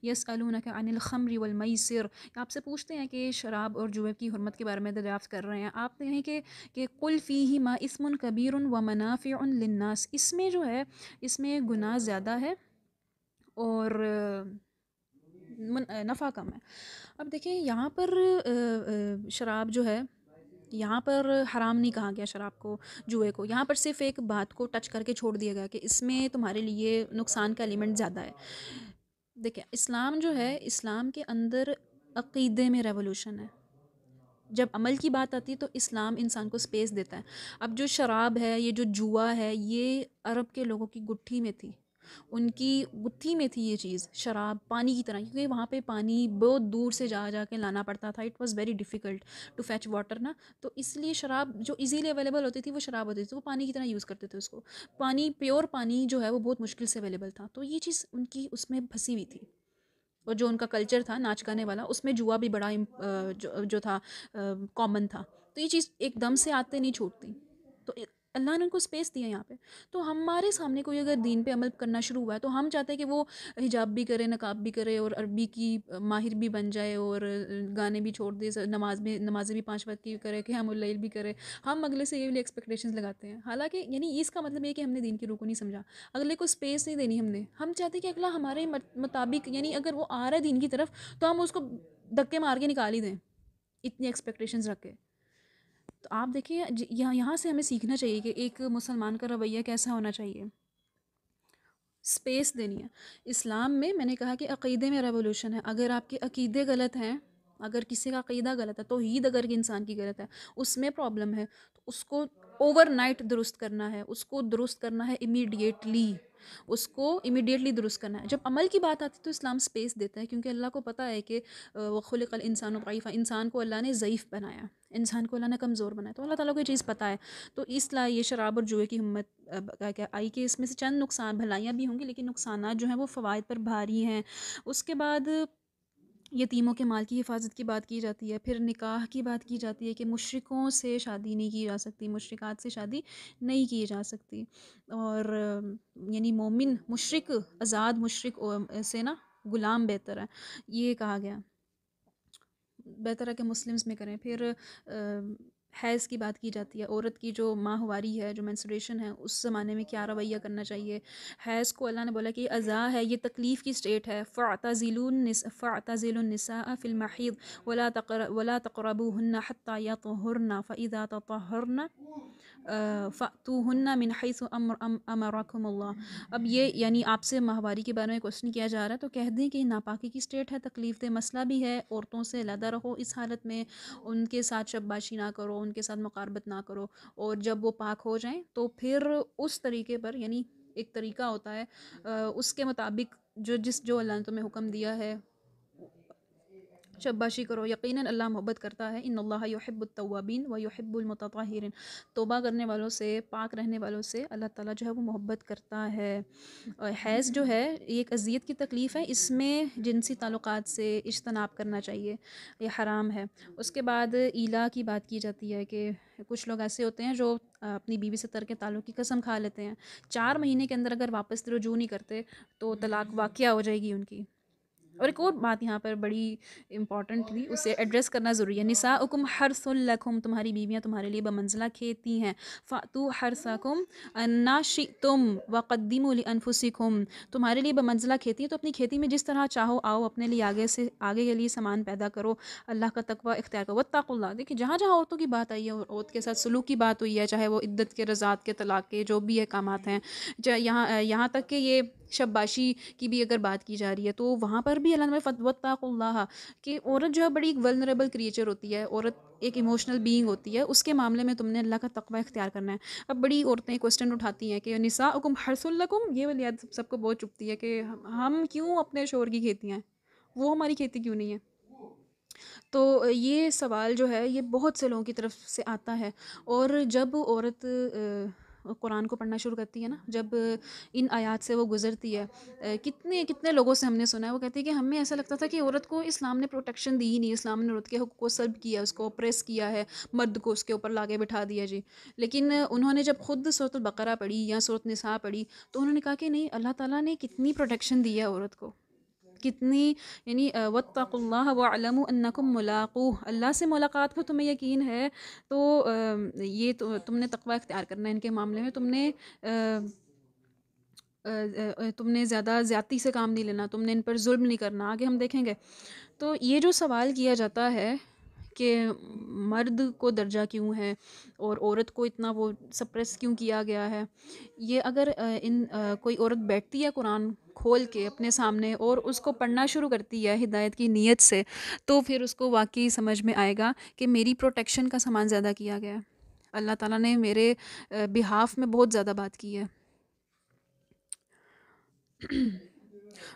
یسألونک عن الخمر والمیسر, آپ سے پوچھتے ہیں کہ شراب اور جوئے کی حرمت کے بارے میں دریافت کر رہے ہیں. آپ کہیں کہ قل فیہما اسم کبیر ومنافع للناس, اس میں جو ہے اس میں گناہ زیادہ ہے اور نفع کم ہے. اب دیکھیں یہاں پر شراب جو ہے, یہاں پر حرام نہیں کہا گیا شراب کو, جوئے کو. یہاں پر صرف ایک بات کو ٹچ کر کے چھوڑ دیا گیا کہ اس میں تمہارے لیے نقصان کا ایلیمنٹ زیادہ ہے. دیکھیں اسلام جو ہے, اسلام کے اندر عقیدے میں ریولوشن ہے. جب عمل کی بات آتی ہے تو اسلام انسان کو سپیس دیتا ہے. اب جو شراب ہے, یہ جو جوا ہے, یہ عرب کے لوگوں کی گٹھی میں تھی, ان کی گتھی میں تھی یہ چیز, شراب پانی کی طرح, کیونکہ وہاں پہ پانی بہت دور سے جا کے لانا پڑتا تھا. It was very difficult to fetch water نا, تو اس لیے شراب جو ایزیلی اویلیبل ہوتی تھی وہ شراب ہوتی تھی, تو وہ پانی کی طرح یوز کرتے تھے اس کو. پانی, پیور پانی جو ہے وہ بہت مشکل سے اویلیبل تھا, تو یہ چیز ان کی اس میں پھنسی ہوئی تھی. اور جو ان کا کلچر تھا ناچ گانے والا, اس میں جوا بھی بڑا جو تھا کامن تھا. تو یہ چیز ایک دم سے آتے نہیں چھوٹتی, تو اللہ نے ان کو سپیس دیا یہاں پہ. تو ہمارے سامنے کوئی اگر دین پہ عمل کرنا شروع ہوا ہے تو ہم چاہتے ہیں کہ وہ حجاب بھی کرے, نقاب بھی کرے, اور عربی کی ماہر بھی بن جائے, اور گانے بھی چھوڑ دے, نمازیں بھی 5 وقت کی کرے, قیام اللیل بھی کرے. ہم اگلے سے یہ ایکسپیکٹیشنز لگاتے ہیں, حالانکہ یعنی اس کا مطلب یہ کہ ہم نے دین کی روح کو نہیں سمجھا, اگلے کو سپیس نہیں دینی. ہم چاہتے ہیں کہ اگلا ہمارے مطابق, یعنی اگر وہ آ رہا ہے دین کی طرف تو ہم اس کو دھکے مار کے نکال ہی دیں, اتنی ایکسپیکٹیشنز رکھ کے. تو آپ دیکھیں یہاں سے ہمیں سیکھنا چاہیے کہ ایک مسلمان کا رویہ کیسا ہونا چاہیے. سپیس دینی ہے. اسلام میں نے کہا کہ عقیدے میں ریولوشن ہے. اگر آپ کے عقیدے غلط ہیں, اگر کسی کا عقیدہ غلط ہے, توحید اگر انسان کی غلط ہے, اس میں پرابلم ہے, تو اس کو اوور نائٹ درست کرنا ہے, اس کو درست کرنا ہے امیڈیٹلی, اس کو امیڈیٹلی درست کرنا ہے. جب عمل کی بات آتی ہے تو اسلام سپیس دیتا ہے, کیونکہ اللہ کو پتہ ہے کہ وَخُلِقَ الْإِنسَانُ ضَعِيفًا, انسان کو اللہ نے ضعیف بنایا, انسان کو اللہ نے کمزور بنایا, تو اللہ تعالیٰ کو یہ چیز پتہ ہے. تو اس لیے یہ شراب اور جوئے کی ہمت کیا آئی کہ اس میں سے چند نقصان, بھلائیاں بھی ہوں گی لیکن نقصانات جو ہیں وہ فوائد پر بھاری ہیں. اس کے بعد یتیموں کے مال کی حفاظت کی بات کی جاتی ہے، پھر نکاح کی بات کی جاتی ہے کہ مشرکوں سے شادی نہیں کی جا سکتی، مشرکات سے شادی نہیں کی جا سکتی، اور یعنی مومن مشرک، آزاد مشرک سے نا غلام بہتر ہے، یہ کہا گیا، بہتر ہے کہ مسلمز میں کریں۔ پھر حیض کی بات کی جاتی ہے، عورت کی جو ماہواری ہے، جو مینسٹریشن ہے، اس زمانے میں کیا رویہ کرنا چاہیے۔ حیض کو اللہ نے بولا کہ یہ اذا ہے، یہ تکلیف کی سٹیٹ ہے، فَاعْتَزِلُوا النِّسَاءَ فِي الْمَحِيضِ وَلَا تَقْرَبُوهُنَّ حَتَّى يَطْهُرْنَ فَإِذَا تَطَهَّرْنَ فَأْتُوهُنَّ مِنْ حَيْثُ أَمَرَكُمُ اللَّهُ۔ اب یہ یعنی آپ سے ماہواری کے بارے میں کوشچن کیا جا رہا ہے، تو کہہ دیں کہ ناپاکی کی سٹیٹ ہے، تکلیف دہ مسئلہ بھی ہے، عورتوں سے علیحدہ رہو اس حالت میں، ان کے ساتھ شباشی نہ کرو، ان کے ساتھ مقاربت نہ کرو، اور جب وہ پاک ہو جائیں تو پھر اس طریقے پر، یعنی ایک طریقہ ہوتا ہے اس کے مطابق جو اللہ نے تمہیں حکم دیا ہے شباشی کرو۔ یقیناً اللہ محبت کرتا ہے، ان اللہ یحب التوابین و یحب المتطہرین، توبہ کرنے والوں سے، پاک رہنے والوں سے اللہ تعالیٰ جو ہے وہ محبت کرتا ہے۔ اور حیض جو ہے یہ ایک اذیت کی تکلیف ہے، اس میں جنسی تعلقات سے اجتناب کرنا چاہیے، یہ حرام ہے۔ اس کے بعد ایلا کی بات کی جاتی ہے کہ کچھ لوگ ایسے ہوتے ہیں جو اپنی بیوی سے ترک تعلق کی قسم کھا لیتے ہیں، 4 مہینے کے اندر اگر واپس رجوع نہیں کرتے تو طلاق واقعہ ہو جائے گی ان کی۔ اور ایک اور بات یہاں پر بڑی امپورٹنٹ تھی، اسے ایڈریس کرنا ضروری ہے۔ نساؤکم حرث لکم، تمہاری بیویاں تمہارے لیے بمنزلہ کھیتی ہیں، فأتوا حرثکم انا شئتم وقدموا لانفسکم، تمہارے لیے بمنزلہ کھیتی ہیں تو اپنی کھیتی میں جس طرح چاہو آؤ، اپنے لیے آگے کے لیے سامان پیدا کرو، اللہ کا تقوی اختیار کرو، واتقوا اللہ۔ دیکھیں جہاں جہاں عورتوں کی بات آئی ہے، عورت کے ساتھ سلوک کی بات ہوئی ہے، چاہے وہ عدت کے، رضاعت کے، طلاق کے، جو بھی احکامات ہیں، یہاں تک کہ یہ شباشی کی بھی اگر بات کی جا رہی ہے تو وہاں پر بھی اللہ نے واتقوا اللہ، کہ عورت جو ہے بڑی ایک ولنریبل کریچر ہوتی ہے، عورت ایک ایموشنل بینگ ہوتی ہے، اس کے معاملے میں تم نے اللہ کا تقوی اختیار کرنا ہے۔ اب بڑی عورتیں کوسچن اٹھاتی ہیں کہ نساؤکم حرث لکم، یہ والی یاد سب کو بہت چپتی ہے کہ ہم کیوں اپنے شوہر کی کھیتی ہیں، وہ ہماری کھیتی کیوں نہیں ہے؟ تو یہ سوال جو ہے یہ بہت سے لوگوں کی طرف سے آتا ہے، اور جب عورت قرآن کو پڑھنا شروع کرتی ہے نا، جب ان آیات سے وہ گزرتی ہے، کتنے لوگوں سے ہم نے سنا ہے، وہ کہتے ہیں کہ ہمیں ایسا لگتا تھا کہ عورت کو اسلام نے پروٹیکشن دی ہی نہیں، اسلام نے عورت کے حقوق کو سلب کیا، اس کو اپریس کیا ہے، مرد کو اس کے اوپر لاگے بٹھا دیا جی۔ لیکن انہوں نے جب خود سورۃ البقرہ پڑھی یا سورۃ نساء پڑھی تو انہوں نے کہا کہ نہیں، اللہ تعالیٰ نے کتنی پروٹیکشن دی ہے عورت کو، کتنی، یعنی واتقوا اللہ واعلموا انکم ملاقوہ، اللہ سے ملاقات کو تمہیں یقین ہے تو یہ تم نے تقوی اختیار کرنا ہے ان کے معاملے میں، تم نے زیادہ زیادتی سے کام نہیں لینا، تم نے ان پر ظلم نہیں کرنا، آگے ہم دیکھیں گے۔ تو یہ جو سوال کیا جاتا ہے کہ مرد کو درجہ کیوں ہے اور عورت کو اتنا وہ سپریس کیوں کیا گیا ہے، یہ اگر کوئی عورت بیٹھتی ہے قرآن کھول کے اپنے سامنے اور اس کو پڑھنا شروع کرتی ہے ہدایت کی نیت سے، تو پھر اس کو واقعی سمجھ میں آئے گا کہ میری پروٹیکشن کا سامان زیادہ کیا گیا ہے، اللہ تعالیٰ نے میرے بہاف میں بہت زیادہ بات کی ہے۔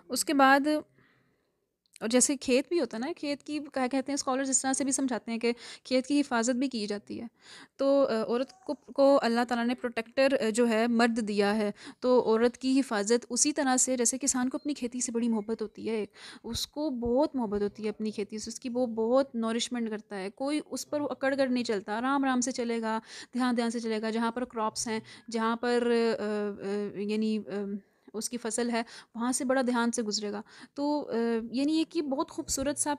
اس کے بعد، اور جیسے کھیت بھی ہوتا ہے نا، کھیت کی کیا کہتے ہیں اسکالرز اس طرح سے بھی سمجھاتے ہیں کہ کھیت کی حفاظت بھی کی جاتی ہے، تو عورت کو اللہ تعالیٰ نے پروٹیکٹر جو ہے مرد دیا ہے، تو عورت کی حفاظت اسی طرح سے جیسے کسان کو اپنی کھیتی سے بڑی محبت ہوتی ہے، اس کو بہت محبت ہوتی ہے اپنی کھیتی سے، اس کی وہ بہت نورشمنٹ کرتا ہے، کوئی اس پر وہ اکڑ کر نہیں چلتا، آرام سے چلے گا، دھیان سے چلے گا، جہاں پر کراپس ہیں، جہاں پر یعنی اس کی فصل ہے، وہاں سے بڑا دھیان سے گزرے گا۔ تو یعنی یہ کہ بہت خوبصورت سا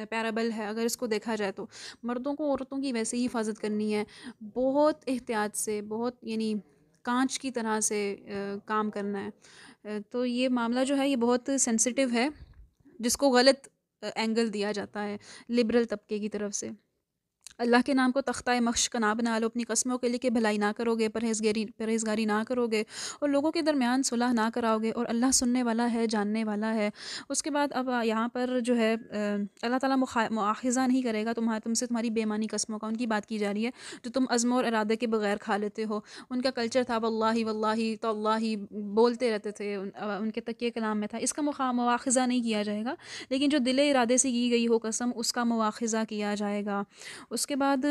پیرابل ہے اگر اس کو دیکھا جائے تو، مردوں کو عورتوں کی ویسے ہی حفاظت کرنی ہے، بہت احتیاط سے، بہت یعنی کانچ کی طرح سے کام کرنا ہے۔ تو یہ معاملہ جو ہے یہ بہت سینسٹیو ہے، جس کو غلط اینگل دیا جاتا ہے لبرل طبقے کی طرف سے۔ اللہ کے نام کو تختہ مخش کا نہ بنا لو اپنی قسموں کے لیے کہ بھلائی نہ کرو گے، پرہیزگاری نہ کرو گے، اور لوگوں کے درمیان صلح نہ کراؤ گے، اور اللہ سننے والا ہے، جاننے والا ہے۔ اس کے بعد اب یہاں پر جو ہے اللہ تعالیٰ مؤاخذہ نہیں کرے گا تم سے تمہاری بے معنی قسموں کا، ان کی بات کی جا رہی ہے جو تم عزم اور ارادے کے بغیر کھا لیتے ہو۔ ان کا کلچر تھا واللہ واللہ تو اللہ بولتے رہتے تھے، ان کے تکیے کلام میں تھا، اس کا مؤاخذہ نہیں کیا جائے گا، لیکن جو دل ارادے سے کی گئی ہو قسم اس کا مؤاخذہ کیا جائے گا۔ اس کے بعد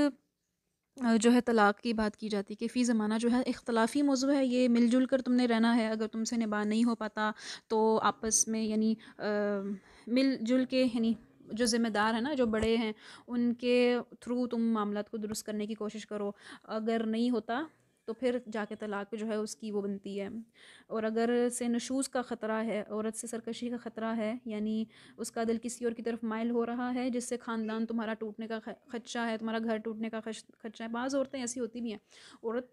جو ہے طلاق کی بات کی جاتی ہے کہ فی زمانہ جو ہے اختلافی موضوع ہے، یہ مل جل کر تم نے رہنا ہے، اگر تم سے نباہ نہیں ہو پاتا تو آپس میں یعنی مل جل کے، یعنی جو ذمہ دار ہیں نا، جو بڑے ہیں، ان کے تھرو تم معاملات کو درست کرنے کی کوشش کرو، اگر نہیں ہوتا تو پھر جا کے طلاق جو ہے اس کی وہ بنتی ہے۔ اور اگر سے نشوز کا خطرہ ہے، عورت سے سرکشی کا خطرہ ہے، یعنی اس کا دل کسی اور کی طرف مائل ہو رہا ہے جس سے خاندان تمہارا ٹوٹنے کا خدشہ ہے، تمہارا گھر ٹوٹنے کا خدشہ ہے۔ بعض عورتیں ایسی ہوتی بھی ہیں، عورت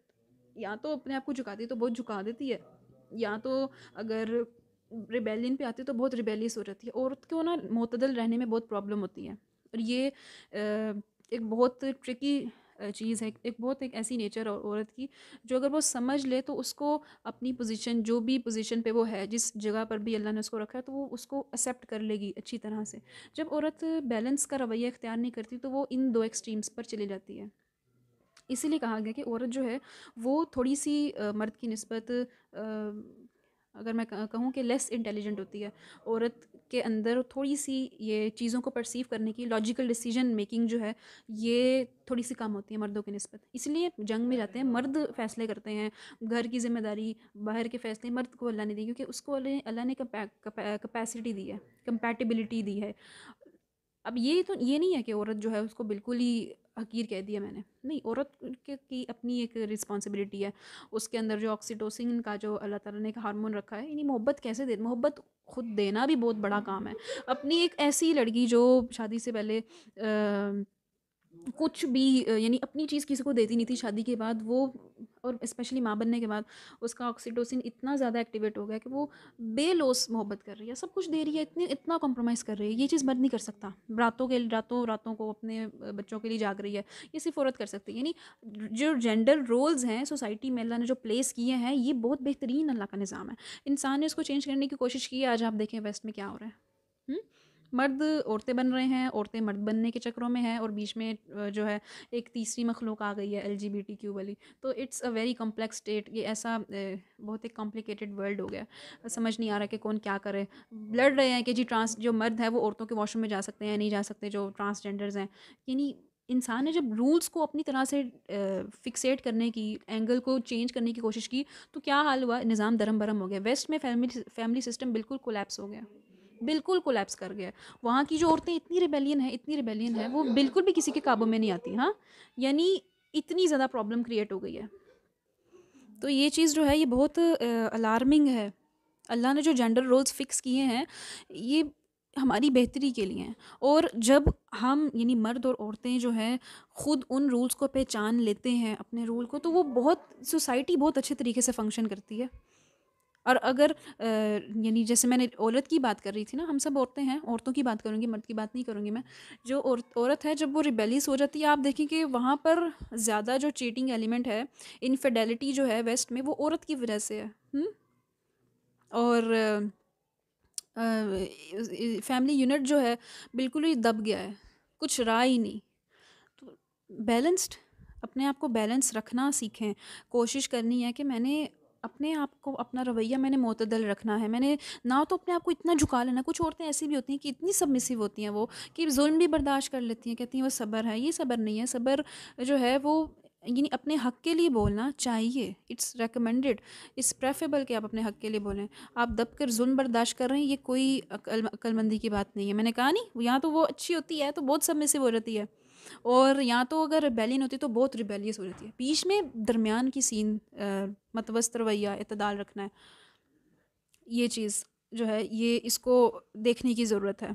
یا تو اپنے آپ کو جھکاتی ہے تو بہت جھکا دیتی ہے، یا تو اگر ریبیلین پہ آتی ہے تو بہت ریبیلیس ہو جاتی ہے۔ عورت کو نا معتدل رہنے میں بہت پرابلم ہوتی ہے، اور یہ ایک بہت ٹرکی چیز ہے، ایک ایسی نیچر ہے عورت کی جو اگر وہ سمجھ لے تو اس کو اپنی پوزیشن، جو بھی پوزیشن پہ وہ ہے، جس جگہ پر بھی اللہ نے اس کو رکھا ہے، تو وہ اس کو ایکسیپٹ کر لے گی اچھی طرح سے۔ جب عورت بیلنس کا رویہ اختیار نہیں کرتی تو وہ ان دو ایکسٹریمز پر چلی جاتی ہے۔ اسی لیے کہا گیا کہ عورت جو ہے وہ تھوڑی سی مرد کی نسبت اگر میں کہوں کہ لیس انٹیلیجنٹ ہوتی ہے۔ عورت کے اندر تھوڑی سی یہ چیزوں کو پرسیو کرنے کی لاجیکل ڈیسیجن میکنگ جو ہے یہ تھوڑی سی کم ہوتی ہے مردوں کی نسبت۔ اس لیے جنگ میں جاتے ہیں، مرد فیصلے کرتے ہیں، گھر کی ذمہ داری، باہر کے فیصلے مرد کو اللہ نے دی، کیونکہ اس کو اللہ نے کیپیسٹی دی ہے، کمپیٹیبلٹی دی ہے۔ اب یہ نہیں ہے کہ عورت جو ہے اس کو بالکل ہی حقیر کہہ دیا میں نے، نہیں، عورت کی اپنی ایک رسپانسبلٹی ہے، اس کے اندر جو آکسیٹوسن کا جو اللہ تعالیٰ نے ایک ہارمون رکھا ہے، یعنی محبت کیسے دے، محبت خود دینا بھی بہت بڑا کام ہے۔ اپنی ایک ایسی لڑکی جو شادی سے پہلے کچھ بھی یعنی اپنی چیز کسی کو دیتی نہیں تھی، شادی کے بعد وہ، اور اسپیشلی ماں بننے کے بعد اس کا آکسیٹوسن اتنا زیادہ ایکٹیویٹ ہو گیا کہ وہ بے لوس محبت کر رہی ہے، سب کچھ دے رہی ہے، اتنا کمپرومائز کر رہی ہے۔ یہ چیز مرد نہیں کر سکتا، راتوں کو اپنے بچوں کے لیے جاگ رہی ہے، یہ صرف عورت کر سکتی ہے۔ یعنی جو جینڈر رولز ہیں سوسائٹی میں اللہ نے جو پلیس کیے ہیں، یہ بہت بہترین اللہ کا نظام ہے۔ انسان نے اس کو چینج کرنے کی کوشش کی ہے، آج آپ دیکھیں ویسٹ میں کیا ہو رہا ہے، مرد عورتیں بن رہے ہیں، عورتیں مرد بننے کے چکروں میں ہیں، اور بیچ میں جو ہے ایک تیسری مخلوق آ گئی ہے LGBTQ والی۔ تو it's a very complex state, یہ ایسا بہت ایک کمپلیکیٹڈ ورلڈ ہو گیا، سمجھ نہیں آ رہا کہ کون کیا کرے۔ لڑ رہے ہیں کہ جی جو مرد ہے وہ عورتوں کے واش روم میں جا سکتے ہیں، نہیں جا سکتے جو ٹرانسجینڈرز ہیں۔ یعنی انسان نے جب رولز کو اپنی طرح سے فکسیٹ کرنے کی، اینگل کو چینج کرنے کی کوشش کی، تو کیا حال ہوا، نظام درم برم ہو گیا۔ ویسٹ میں فیملی سسٹم بالکل کولیپس ہو گیا، بالکل کولیپس کر گیا۔ وہاں کی جو عورتیں اتنی ریبیلین ہے وہ بالکل بھی کسی کے قابو میں نہیں آتی، ہاں، یعنی اتنی زیادہ پرابلم کریٹ ہو گئی ہے۔ تو یہ چیز جو ہے یہ بہت الارمنگ ہے۔ اللہ نے جو جینڈر رولز فکس کیے ہیں یہ ہماری بہتری کے لیے ہیں، اور جب ہم یعنی مرد اور عورتیں جو ہیں خود ان رولز کو پہچان لیتے ہیں، اپنے رول کو، تو وہ سوسائٹی بہت اچھے طریقے سے فنکشن کرتی ہے۔ اور اگر یعنی جیسے میں نے عورت کی بات کر رہی تھی نا، ہم سب عورتیں ہیں، عورتوں کی بات کروں گی، مرد کی بات نہیں کروں گی میں۔ جو عورت ہے جب وہ ریبیلیس ہو جاتی ہے، آپ دیکھیں کہ وہاں پر زیادہ جو چیٹنگ ایلیمنٹ ہے، انفیڈیلٹی جو ہے ویسٹ میں، وہ عورت کی وجہ سے ہے۔ اور فیملی یونٹ جو ہے بالکل ہی دب گیا ہے، کچھ رہا ہی نہیں۔ تو بیلنسڈ، اپنے آپ کو بیلنس رکھنا سیکھیں، کوشش کرنی ہے کہ میں نے اپنے آپ کو، اپنا رویہ میں نے معتدل رکھنا ہے، میں نے نہ تو اپنے آپ کو اتنا جھکا لینا۔ کچھ عورتیں ایسی بھی ہوتی ہیں کہ اتنی سبمسو ہوتی ہیں وہ، کہ ظلم بھی برداشت کر لیتی ہیں، کہتی ہیں وہ صبر ہے، یہ صبر نہیں ہے۔ صبر جو ہے وہ یعنی اپنے حق کے لیے بولنا چاہیے، اٹس ریکمینڈیڈ، اٹس پریفریبل کہ آپ اپنے حق کے لیے بولیں۔ آپ دب کر ظلم برداشت کر رہے ہیں، یہ کوئی عقل مندی کی بات نہیں ہے۔ میں نے کہا نہیں، یہاں تو وہ اچھی ہوتی ہے تو بہت سبمسو ہو جاتی ہے، اور یہاں تو اگر ریبیلین ہوتی ہے تو بہت ریبیلیس ہو جاتی ہے۔ بیچ میں درمیان کی سین، متوسط رویہ، اعتدال رکھنا ہے، یہ چیز جو ہے یہ اس کو دیکھنے کی ضرورت ہے۔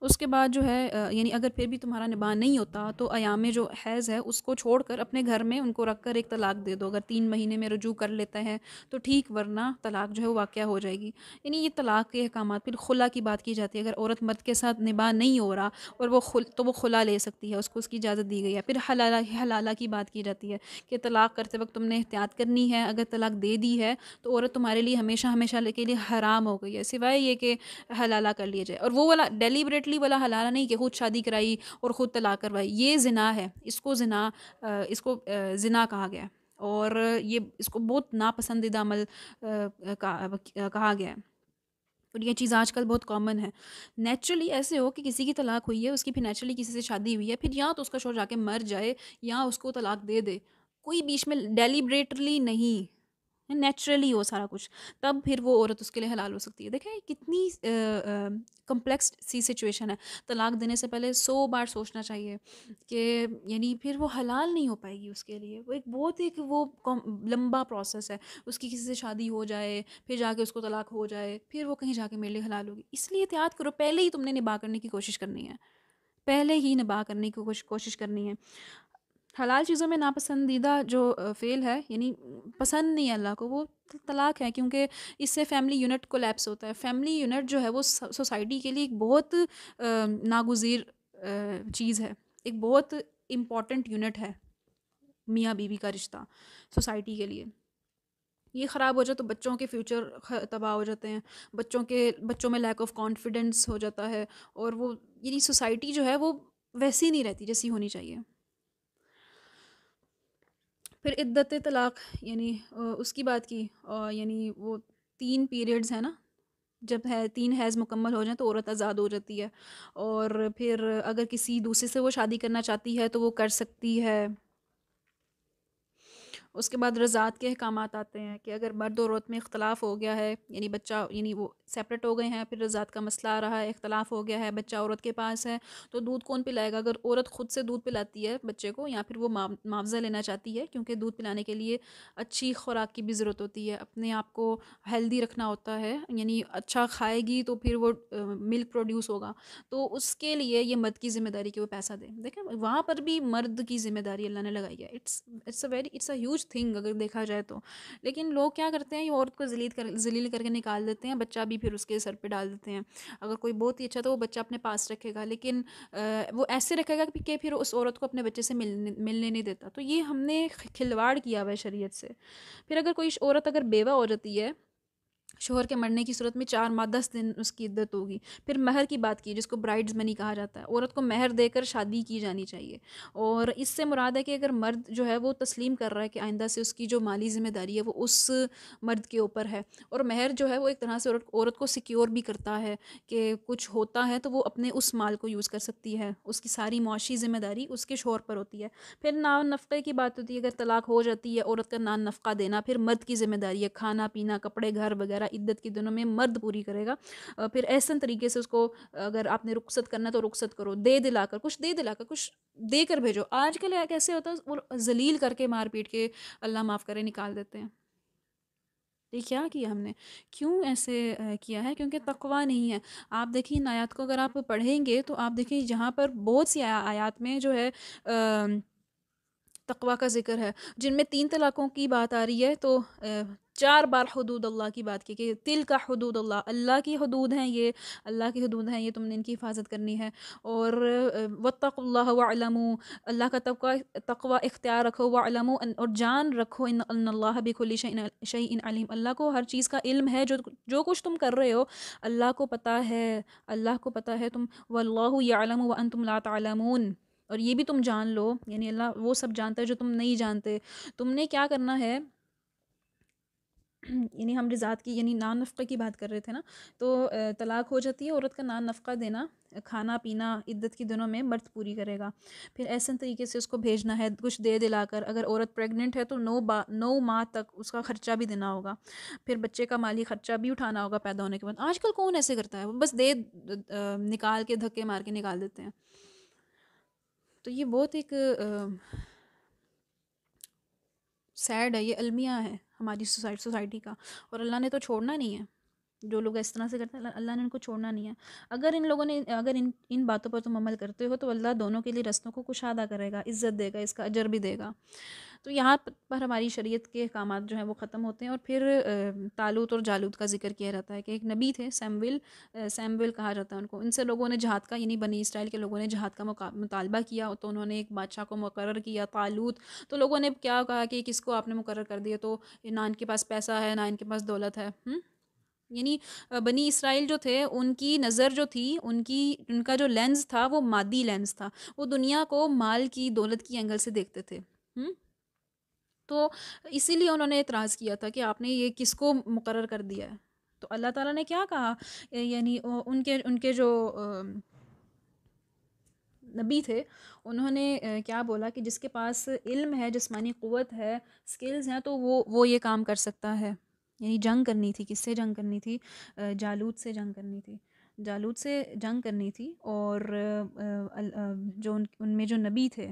اس کے بعد جو ہے یعنی اگر پھر بھی تمہارا نباہ نہیں ہوتا تو ایام جو حیض ہے اس کو چھوڑ کر اپنے گھر میں ان کو رکھ کر ایک طلاق دے دو۔ اگر 3 مہینے میں رجوع کر لیتا ہے تو ٹھیک، ورنہ طلاق جو ہے وہ واقع ہو جائے گی۔ یعنی یہ طلاق کے احکامات۔ پھر خلا کی بات کی جاتی ہے، اگر عورت مرد کے ساتھ نباہ نہیں ہو رہا اور تو وہ خلا لے سکتی ہے، اس کو اس کی اجازت دی گئی ہے۔ پھر حلالہ کی بات کی جاتی ہے کہ طلاق کرتے وقت تم نے احتیاط کرنی ہے، اگر طلاق دے دی ہے تو عورت تمہارے لیے ہمیشہ کے لیے حرام ہو گئی ہے، سوائے یہ کہ حلالہ کر لیا جائے۔ اور وہ والا ڈیلیبریٹلی والا حلالہ نہیں کہ خود شادی کرائی اور خود طلاق کروائی، یہ زنا ہے، اس کو زنا کہا گیا، اور یہ اس کو بہت ناپسندیدہ عمل کہا گیا ہے۔ اور یہ چیز آج کل بہت کامن ہے. نیچرلی ایسے ہو کہ کسی کی طلاق ہوئی ہے، اس کی پھر نیچرلی کسی سے شادی ہوئی ہے، پھر یا تو اس کا شوہر جا کے مر جائے یا اس کو طلاق دے دے، کوئی بیچ میں ڈیلیبریٹلی نہیں، نیچرلی ہو سارا کچھ، تب پھر وہ عورت اس کے لیے حلال ہو سکتی ہے. دیکھیں کتنی کمپلیکس سی سچویشن ہے. طلاق دینے سے پہلے 100 بار سوچنا چاہیے کہ یعنی پھر وہ حلال نہیں ہو پائے گی اس کے لیے. وہ ایک بہت ایک وہ لمبا پروسیس ہے. اس کی کسی سے شادی ہو جائے، پھر جا کے اس کو طلاق ہو جائے، پھر وہ کہیں جا کے میرے لیے حلال ہوگی. اس لیے احتیاط کرو، پہلے ہی تم نے نباہ کرنے کی کوشش کرنی ہے، پہلے ہی نباہ کرنے کی کوشش کرنی ہے. حلال چیزوں میں ناپسندیدہ جو فعل ہے، یعنی پسند نہیں ہے اللہ کو، وہ طلاق ہے، کیونکہ اس سے فیملی یونٹ کولیپس ہوتا ہے. فیملی یونٹ جو ہے وہ سوسائٹی کے لیے ایک بہت ناگزیر چیز ہے، ایک بہت امپورٹنٹ یونٹ ہے. میاں بیوی کا رشتہ سوسائٹی کے لیے یہ خراب ہو جائے تو بچوں کے فیوچر تباہ ہو جاتے ہیں، بچوں میں لیک آف کانفیڈنس ہو جاتا ہے، اور وہ یعنی سوسائٹی جو ہے وہ ویسی نہیں رہتی جیسی ہونی چاہیے. پھر عدت طلاق، یعنی اس کی بات کی، یعنی وہ 3 پیریڈز ہیں نا، جب 3 حیض مکمل ہو جائیں تو عورت آزاد ہو جاتی ہے. اور پھر اگر کسی دوسرے سے وہ شادی کرنا چاہتی ہے تو وہ کر سکتی ہے. اس کے بعد رضاعت کے احکامات آتے ہیں کہ اگر مرد اور عورت میں اختلاف ہو گیا ہے، یعنی بچہ یعنی وہ سیپریٹ ہو گئے ہیں، پھر رضاعت کا مسئلہ آ رہا ہے، اختلاف ہو گیا ہے، بچہ عورت کے پاس ہے، تو دودھ کون پلائے گا؟ اگر عورت خود سے دودھ پلاتی ہے بچے کو، یا پھر وہ معاوضہ لینا چاہتی ہے، کیونکہ دودھ پلانے کے لیے اچھی خوراک کی بھی ضرورت ہوتی ہے، اپنے آپ کو ہیلدی رکھنا ہوتا ہے، یعنی اچھا کھائے گی تو پھر وہ ملک پروڈیوس ہوگا، تو اس کے لیے یہ مرد کی ذمہ داری کہ وہ پیسہ دے. دیکھیں وہاں پر بھی مرد کی ذمہ داری اللہ نے لگائی ہے. اٹس اے ہیوج تھنگ اگر دیکھا جائے تو. لیکن لوگ کیا کرتے ہیں، یہ عورت کو ذلیل کر کے نکال دیتے ہیں، بچہ بھی پھر اس کے سر پہ ڈال دیتے ہیں. اگر کوئی بہت ہی اچھا تو وہ بچہ اپنے پاس رکھے گا، لیکن وہ ایسے رکھے گا کہ پھر اس عورت کو اپنے بچے سے ملنے نہیں دیتا. تو یہ ہم نے کھلواڑ کیا ہوا ہے شریعت سے. پھر اگر کوئی عورت اگر بیوہ ہو جاتی ہے شوہر کے مرنے کی صورت میں 4 ماہ 10 دن اس کی عدت ہوگی. پھر مہر کی بات کی جس کو برائڈز منی کہا جاتا ہے، عورت کو مہر دے کر شادی کی جانی چاہیے. اور اس سے مراد ہے کہ اگر مرد جو ہے وہ تسلیم کر رہا ہے کہ آئندہ سے اس کی جو مالی ذمہ داری ہے وہ اس مرد کے اوپر ہے، اور مہر جو ہے وہ ایک طرح سے عورت کو سیکیور بھی کرتا ہے کہ کچھ ہوتا ہے تو وہ اپنے اس مال کو یوز کر سکتی ہے، اس کی ساری معاشی ذمہ داری اس کے شوہر پر ہوتی ہے. پھر نان نفقے کی بات ہوتی ہے. اگر طلاق ہو جاتی ہے عورت کا نان نفقہ دینا پھر مرد کی ذمہ داری ہے، کھانا پینا کپڑے گھر وغیرہ عدت کے دنوں میں مرد پوری کرے گا. پھر احسن طریقے سے اس کو اگر آپ نے رخصت کرنا تو رخصت کرو، دے دلا کر کچھ دے کر بھیجو. آج کل کیسے ہوتا ہے وہ ذلیل کر کے مار پیٹ کے اللہ معاف کرے نکال دیتے ہیں. یہ کیا ہم نے کیوں ایسے کیا ہے؟ کیونکہ تقوی نہیں ہے. آپ دیکھیں ان آیات کو اگر آپ پڑھیں گے تو آپ دیکھیں جہاں پر بہت سی آیات میں جو ہے تقوی کا ذکر ہے، جن میں 3 طلاقوں کی بات آ رہی ہے تو 4 بار حدود اللہ کی بات کی کہ تل کا حدود اللہ، اللہ کی حدود ہیں، یہ اللہ کی حدود ہیں، یہ تم نے ان کی حفاظت کرنی ہے. اور واتقوا اللہ واعلموا، اللہ کا تقوی اختیار رکھو، واعلموا اور جان رکھو ان اللہ بکل شیء علیم، اللہ کو ہر چیز کا علم ہے، جو کچھ تم کر رہے ہو اللہ کو پتہ ہے، اللہ کو پتہ ہے. تم واللہ یعلم وانتم لا تعلمون، اور یہ بھی تم جان لو، یعنی اللہ وہ سب جانتا ہے جو تم نہیں جانتے. تم نے کیا کرنا ہے، یعنی ہم رضاعت کی یعنی نان نفقے کی بات کر رہے تھے نا، تو طلاق ہو جاتی ہے عورت کا نان نفقہ دینا، کھانا پینا عدت کے دنوں میں مرد پوری کرے گا. پھر ایسے طریقے سے اس کو بھیجنا ہے کچھ دے دلا کر. اگر عورت پریگننٹ ہے تو 9 ماہ تک اس کا خرچہ بھی دینا ہوگا. پھر بچے کا مالی خرچہ بھی اٹھانا ہوگا پیدا ہونے کے بعد. آج کل کون ایسے کرتا ہے؟ بس نکال کے دھکے مار کے نکال دیتے ہیں. تو یہ بہت ایک سیڈ ہے، یہ المیہ ہے ہماری سوسائٹی کا، اور اللہ نے تو چھوڑنا نہیں ہے. جو لوگ اس طرح سے کرتے ہیں اللہ نے ان کو چھوڑنا نہیں ہے. اگر ان لوگوں نے ان باتوں پر تم عمل کرتے ہو تو اللہ دونوں کے لیے رستوں کو کشادہ کرے گا، عزت دے گا، اس کا اجر بھی دے گا. تو یہاں پر ہماری شریعت کے احکامات جو ہیں وہ ختم ہوتے ہیں. اور پھر طالوت اور جالوت کا ذکر کیا جاتا ہے کہ ایک نبی تھے سیمویل کہا جاتا ہے ان کو. ان سے لوگوں نے جہاد کا یعنی بنی اسرائیل کے لوگوں نے جہاد کا مطالبہ کیا، تو انہوں نے ایک بادشاہ کو مقرر کیا طالوت. تو لوگوں نے کیا کہا کہ کس کو آپ نے مقرر کر دیا؟ تو نہ ان کے پاس پیسہ ہے نہ ان کے پاس دولت ہے. یعنی بنی اسرائیل جو تھے ان کی نظر جو تھی ان کا جو لینز تھا وہ مادی لینز تھا، وہ دنیا کو مال کی دولت کی اینگل سے دیکھتے تھے. تو اسی لیے انہوں نے اعتراض کیا تھا کہ آپ نے یہ کس کو مقرر کر دیا ہے. تو اللہ تعالیٰ نے کیا کہا، یعنی ان کے جو نبی تھے، انہوں نے کیا بولا کہ جس کے پاس علم ہے، جسمانی قوت ہے، سکلز ہیں، تو وہ یہ کام کر سکتا ہے. یعنی جنگ کرنی تھی. کس سے جنگ کرنی تھی؟ جالوت سے جنگ کرنی تھی. جالوت سے جنگ کرنی تھی. اور جو ان میں جو نبی تھے،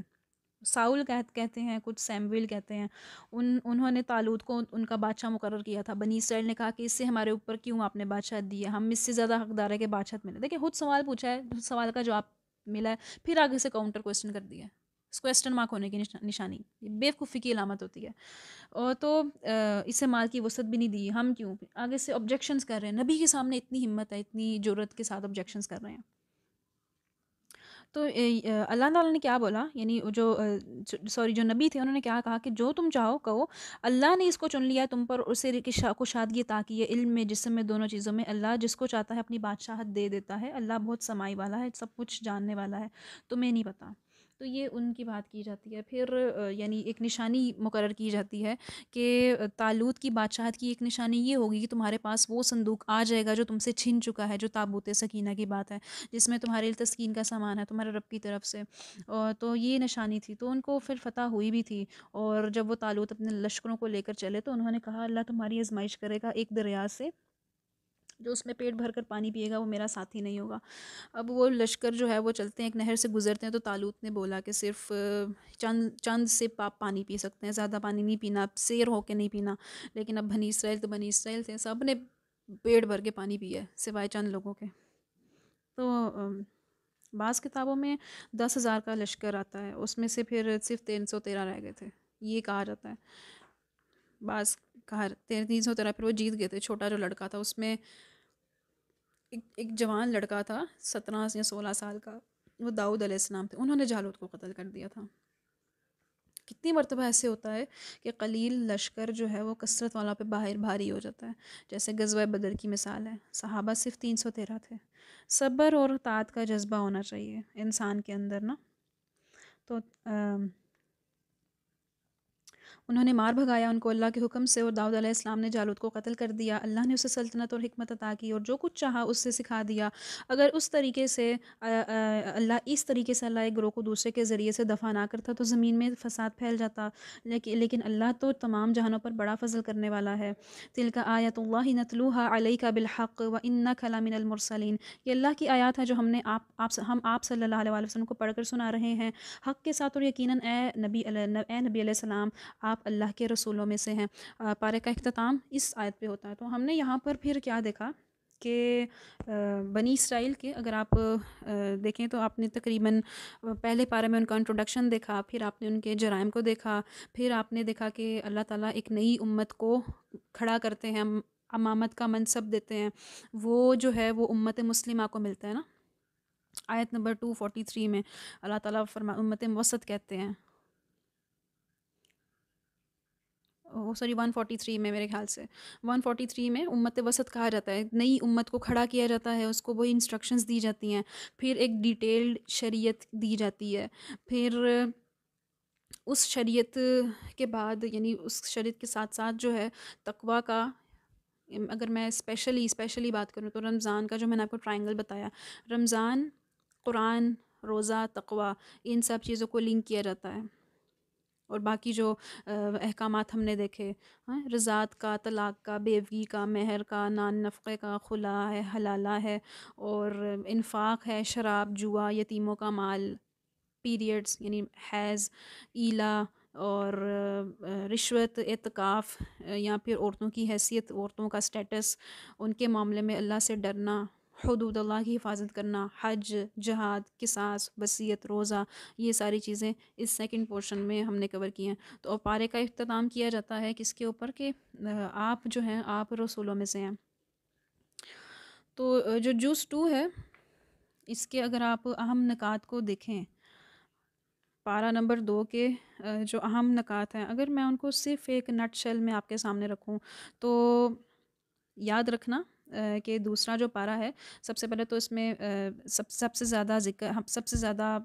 ساؤل کہتے ہیں، کچھ سیمویل کہتے ہیں، انہوں نے طالوت کو ان کا بادشاہ مقرر کیا تھا. بنی اسرائیل نے کہا کہ اس سے ہمارے اوپر کیوں آپ نے بادشاہ دیا، ہم اس سے زیادہ حقدار ہے کہ بادشاہت ملے. دیکھیں، خود سوال پوچھا ہے، سوال کا جواب ملا ہے، پھر آگے سے کاؤنٹر کوسچن کر دیا ہے. اس کوسچن مارک ہونے کی نشانی، یہ بیوقوفی کی علامت ہوتی ہے. اور تو اسے مال کی وسعت بھی نہیں دی. ہم کیوں آگے سے آبجیکشنز کر رہے ہیں؟ نبی کے سامنے اتنی ہمت ہے، اتنی جرأت کے ساتھ آبجیکشنز کر رہے ہیں. تو اللہ تعالیٰ نے کیا بولا، یعنی جو نبی تھے، انہوں نے کیا کہا کہ جو تم چاہو کہو، اللہ نے اس کو چن لیا ہے تم پر، اسے کشادگی عطا کی ہے، علم میں، جسم میں، دونوں چیزوں میں. اللہ جس کو چاہتا ہے اپنی بادشاہت دے دیتا ہے. اللہ بہت سمائی والا ہے، سب کچھ جاننے والا ہے، تمہیں نہیں پتا. تو یہ ان کی بات کی جاتی ہے. پھر یعنی ایک نشانی مقرر کی جاتی ہے کہ طالوت کی بادشاہت کی ایک نشانی یہ ہوگی کہ تمہارے پاس وہ صندوق آ جائے گا جو تم سے چھن چکا ہے، جو تابوت سکینہ کی بات ہے، جس میں تمہارے تسکین کا سامان ہے تمہارے رب کی طرف سے. اور تو یہ نشانی تھی. تو ان کو پھر فتح ہوئی بھی تھی. اور جب وہ طالوت اپنے لشکروں کو لے کر چلے تو انہوں نے کہا اللہ تمہاری آزمائش کرے گا ایک دریا سے، جو اس میں پیٹ بھر کر پانی پیے گا وہ میرا ساتھی نہیں ہوگا. اب وہ لشکر جو ہے وہ چلتے ہیں، ایک نہر سے گزرتے ہیں، تو طالوت نے بولا کہ صرف چند سپ آپ پانی پی سکتے ہیں، زیادہ پانی نہیں پینا، سیر ہو کے نہیں پینا. لیکن اب بنی اسرائیل تو بنی اسرائیل تھے، سب نے پیٹ بھر کے پانی پیا ہے سوائے چند لوگوں کے. تو بعض کتابوں میں 10,000 کا لشکر آتا ہے، اس میں سے پھر صرف 313 رہ گئے تھے، یہ کہا جاتا ہے. بعض کہا 313 پھر وہ جیت گئے تھے. چھوٹا جو لڑکا تھا اس میں ایک جوان لڑکا تھا 17 یا 16 سال کا، وہ داؤد علیہ السلام تھے، انہوں نے جالوت کو قتل کر دیا تھا. کتنی مرتبہ ایسے ہوتا ہے کہ قلیل لشکر جو ہے وہ کثرت والا پہ بھاری ہو جاتا ہے. جیسے غزوہ بدر کی مثال ہے، صحابہ صرف 313 تھے. صبر اور طاعت کا جذبہ ہونا چاہیے انسان کے اندر نا. تو انہوں نے مار بھگایا ان کو اللہ کے حکم سے، اور داؤد علیہ السلام نے جالوت کو قتل کر دیا. اللہ نے اسے سلطنت اور حکمت عطا کی اور جو کچھ چاہا اس سے سکھا دیا. اگر اس طریقے سے اللہ ایک گروہ کو دوسرے کے ذریعے سے دفع نہ کرتا تو زمین میں فساد پھیل جاتا. لیکن اللہ تو تمام جہانوں پر بڑا فضل کرنے والا ہے. تلک آیات اللہ نتلوہا علیک بالحق وانک لمن المرسلین. یہ اللہ کی آیات ہے جو ہم آپ صلی اللہ علیہ وسلم کو پڑھ کر سنا رہے ہیں حق کے ساتھ، اور یقیناً اے نبی علیہ السلام آپ اللہ کے رسولوں میں سے ہیں. پارے کا اختتام اس آیت پہ ہوتا ہے. تو ہم نے یہاں پر پھر کیا دیکھا کہ بنی اسرائیل کے اگر آپ دیکھیں تو آپ نے تقریباً پہلے پارے میں ان کا انٹروڈکشن دیکھا، پھر آپ نے ان کے جرائم کو دیکھا، پھر آپ نے دیکھا کہ اللہ تعالیٰ ایک نئی امت کو کھڑا کرتے ہیں، امامت کا منصب دیتے ہیں. وہ جو ہے وہ امت مسلمہ کو ملتا ہے نا. آیت نمبر 243 میں اللہ تعالیٰ امت وسط کہتے ہیں، 143 میں میرے خیال سے 143 میں امت وسط کہا جاتا ہے. نئی امت کو کھڑا کیا جاتا ہے، اس کو وہی انسٹرکشنز دی جاتی ہیں، پھر ایک ڈیٹیلڈ شریعت دی جاتی ہے. پھر اس شریعت کے بعد یعنی اس شریعت کے ساتھ ساتھ جو ہے تقویٰ کا، اگر میں اسپیشلی بات کروں تو رمضان کا جو میں نے آپ کو ٹرائنگل بتایا، رمضان، قرآن، روزہ، تقویٰ، ان سب چیزوں کو لنک کیا جاتا ہے. اور باقی جو احکامات ہم نے دیکھے، رضاعت کا، طلاق کا، بیوگی کا، مہر کا، نان نفقے کا، خلا ہے، حلالہ ہے، اور انفاق ہے، شراب، جوا، یتیموں کا مال، پیریڈز یعنی حیض، ایلا، اور رشوت، اعتکاف، یا پھر عورتوں کی حیثیت، عورتوں کا سٹیٹس، ان کے معاملے میں اللہ سے ڈرنا، حدود اللہ کی حفاظت کرنا، حج، جہاد، قصاص، وصیت، روزہ، یہ ساری چیزیں اس سیکنڈ پورشن میں ہم نے کور کی ہیں. تو پارے کا اختتام کیا جاتا ہے کس کے اوپر کہ آپ جو ہیں آپ رسولوں میں سے ہیں. تو جو جز 2 ہے اس کے اگر آپ اہم نکات کو دیکھیں، پارہ نمبر 2 کے جو اہم نکات ہیں، اگر میں ان کو صرف ایک نٹ شیل میں آپ کے سامنے رکھوں تو یاد رکھنا کہ دوسرا جو پارہ ہے، سب سے پہلے تو اس میں سب سے زیادہ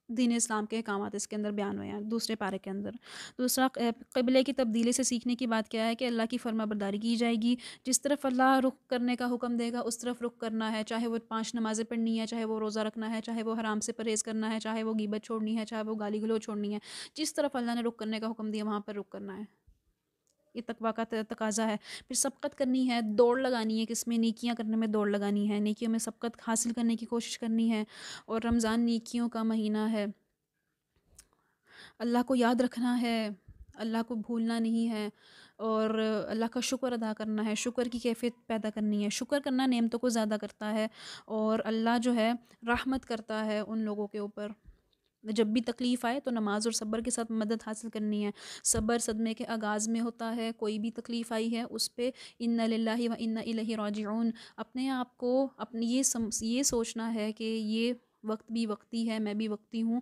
دین اسلام کے احکامات اس کے اندر بیان ہوئے ہیں دوسرے پارے کے اندر۔ دوسرا قبلے کی تبدیلی سے سیکھنے کی بات کیا ہے کہ اللہ کی فرما برداری کی جائے گی، جس طرف اللہ رخ کرنے کا حکم دے گا اس طرف رخ کرنا ہے، چاہے وہ 5 نمازیں پڑھنی ہے، چاہے وہ روزہ رکھنا ہے، چاہے وہ حرام سے پرہیز کرنا ہے، چاہے وہ غیبت چھوڑنی ہے، چاہے وہ گالی گلوچ چھوڑنی ہے، جس طرف اللہ نے رخ کرنے کا حکم دیا وہاں پر رخ کرنا ہے۔ یہ تقویٰ کا تقاضا ہے۔ پھر سبقت کرنی ہے، دوڑ لگانی ہے، کس میں نیکیاں کرنے میں دوڑ لگانی ہے، نیکیوں میں سبقت حاصل کرنے کی کوشش کرنی ہے۔ اور رمضان نیکیوں کا مہینہ ہے، اللہ کو یاد رکھنا ہے، اللہ کو بھولنا نہیں ہے، اور اللہ کا شکر ادا کرنا ہے، شکر کی کیفیت پیدا کرنی ہے۔ شکر کرنا نعمتوں کو زیادہ کرتا ہے، اور اللہ جو ہے رحمت کرتا ہے ان لوگوں کے اوپر۔ جب بھی تکلیف آئے تو نماز اور صبر کے ساتھ مدد حاصل کرنی ہے۔ صبر صدمے کے آغاز میں ہوتا ہے، کوئی بھی تکلیف آئی ہے اس پہ انا للہ و انا الیہ راجعون، اپنے آپ کو اپنی یہ سوچنا ہے کہ یہ وقت بھی وقتی ہے، میں بھی وقتی ہوں،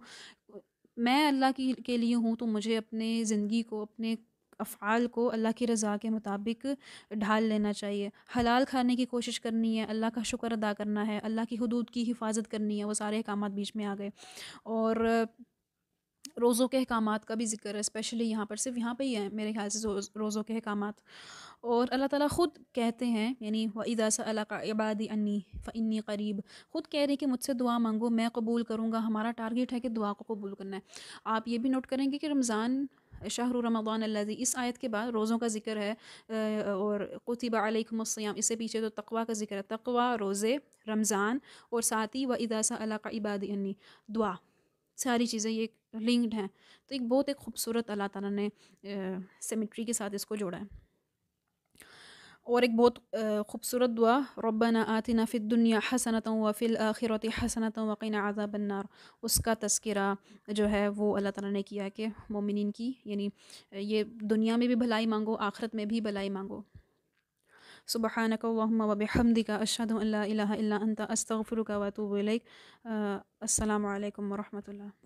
میں اللہ کے لیے ہوں، تو مجھے اپنے زندگی کو، اپنے افعال کو اللہ کی رضا کے مطابق ڈھال لینا چاہیے۔ حلال کھانے کی کوشش کرنی ہے، اللہ کا شکر ادا کرنا ہے، اللہ کی حدود کی حفاظت کرنی ہے، وہ سارے احکامات بیچ میں آ گئے۔ اور روزوں کے احکامات کا بھی ذکر ہے، اسپیشلی یہاں پر صرف یہاں پہ ہی ہیں میرے خیال سے روزوں کے احکامات۔ اور اللہ تعالیٰ خود کہتے ہیں، یعنی وَإِذَا سَأَلَكَ عِبَادِي عَنِّي فَإِنِّي قَرِيبٌ، خود کہہ رہے ہیں کہ مجھ سے دعا مانگو میں قبول کروں گا۔ ہمارا ٹارگیٹ ہے کہ دعا کو قبول کرنا ہے۔ آپ یہ بھی نوٹ کریں گے کہ رمضان شہر رمضان الذی، اس آیت کے بعد روزوں کا ذکر ہے، اور کتب علیکم الصیام، اس سے پیچھے تو تقویٰ کا ذکر ہے، تقویٰ، روزے، رمضان، اور ساتھ ہی وَإِذَا سَأَلَكَ عِبَادِي عَنِّي، دعا، ساری چیزیں یہ لنکڈ ہیں۔ تو ایک بہت خوبصورت اللہ تعالیٰ نے سیمیٹری کے ساتھ اس کو جوڑا ہے۔ اور ایک بہت خوبصورت دعا، ربنا آتنا فی الدنیا حسنۃ وفی الآخرۃ حسنۃ وقنا عذاب النار، اس کا تذکرہ جو ہے وہ اللہ تعالیٰ نے کیا کہ مومنین کی، یعنی یہ دنیا میں بھی بھلائی مانگو، آخرت میں بھی بھلائی مانگو۔ سبحانک اللہم وبحمدک، اشہد ان لا الہ الا انت، استغفرک واتوب الیک۔ السلام علیکم ورحمۃ اللہ۔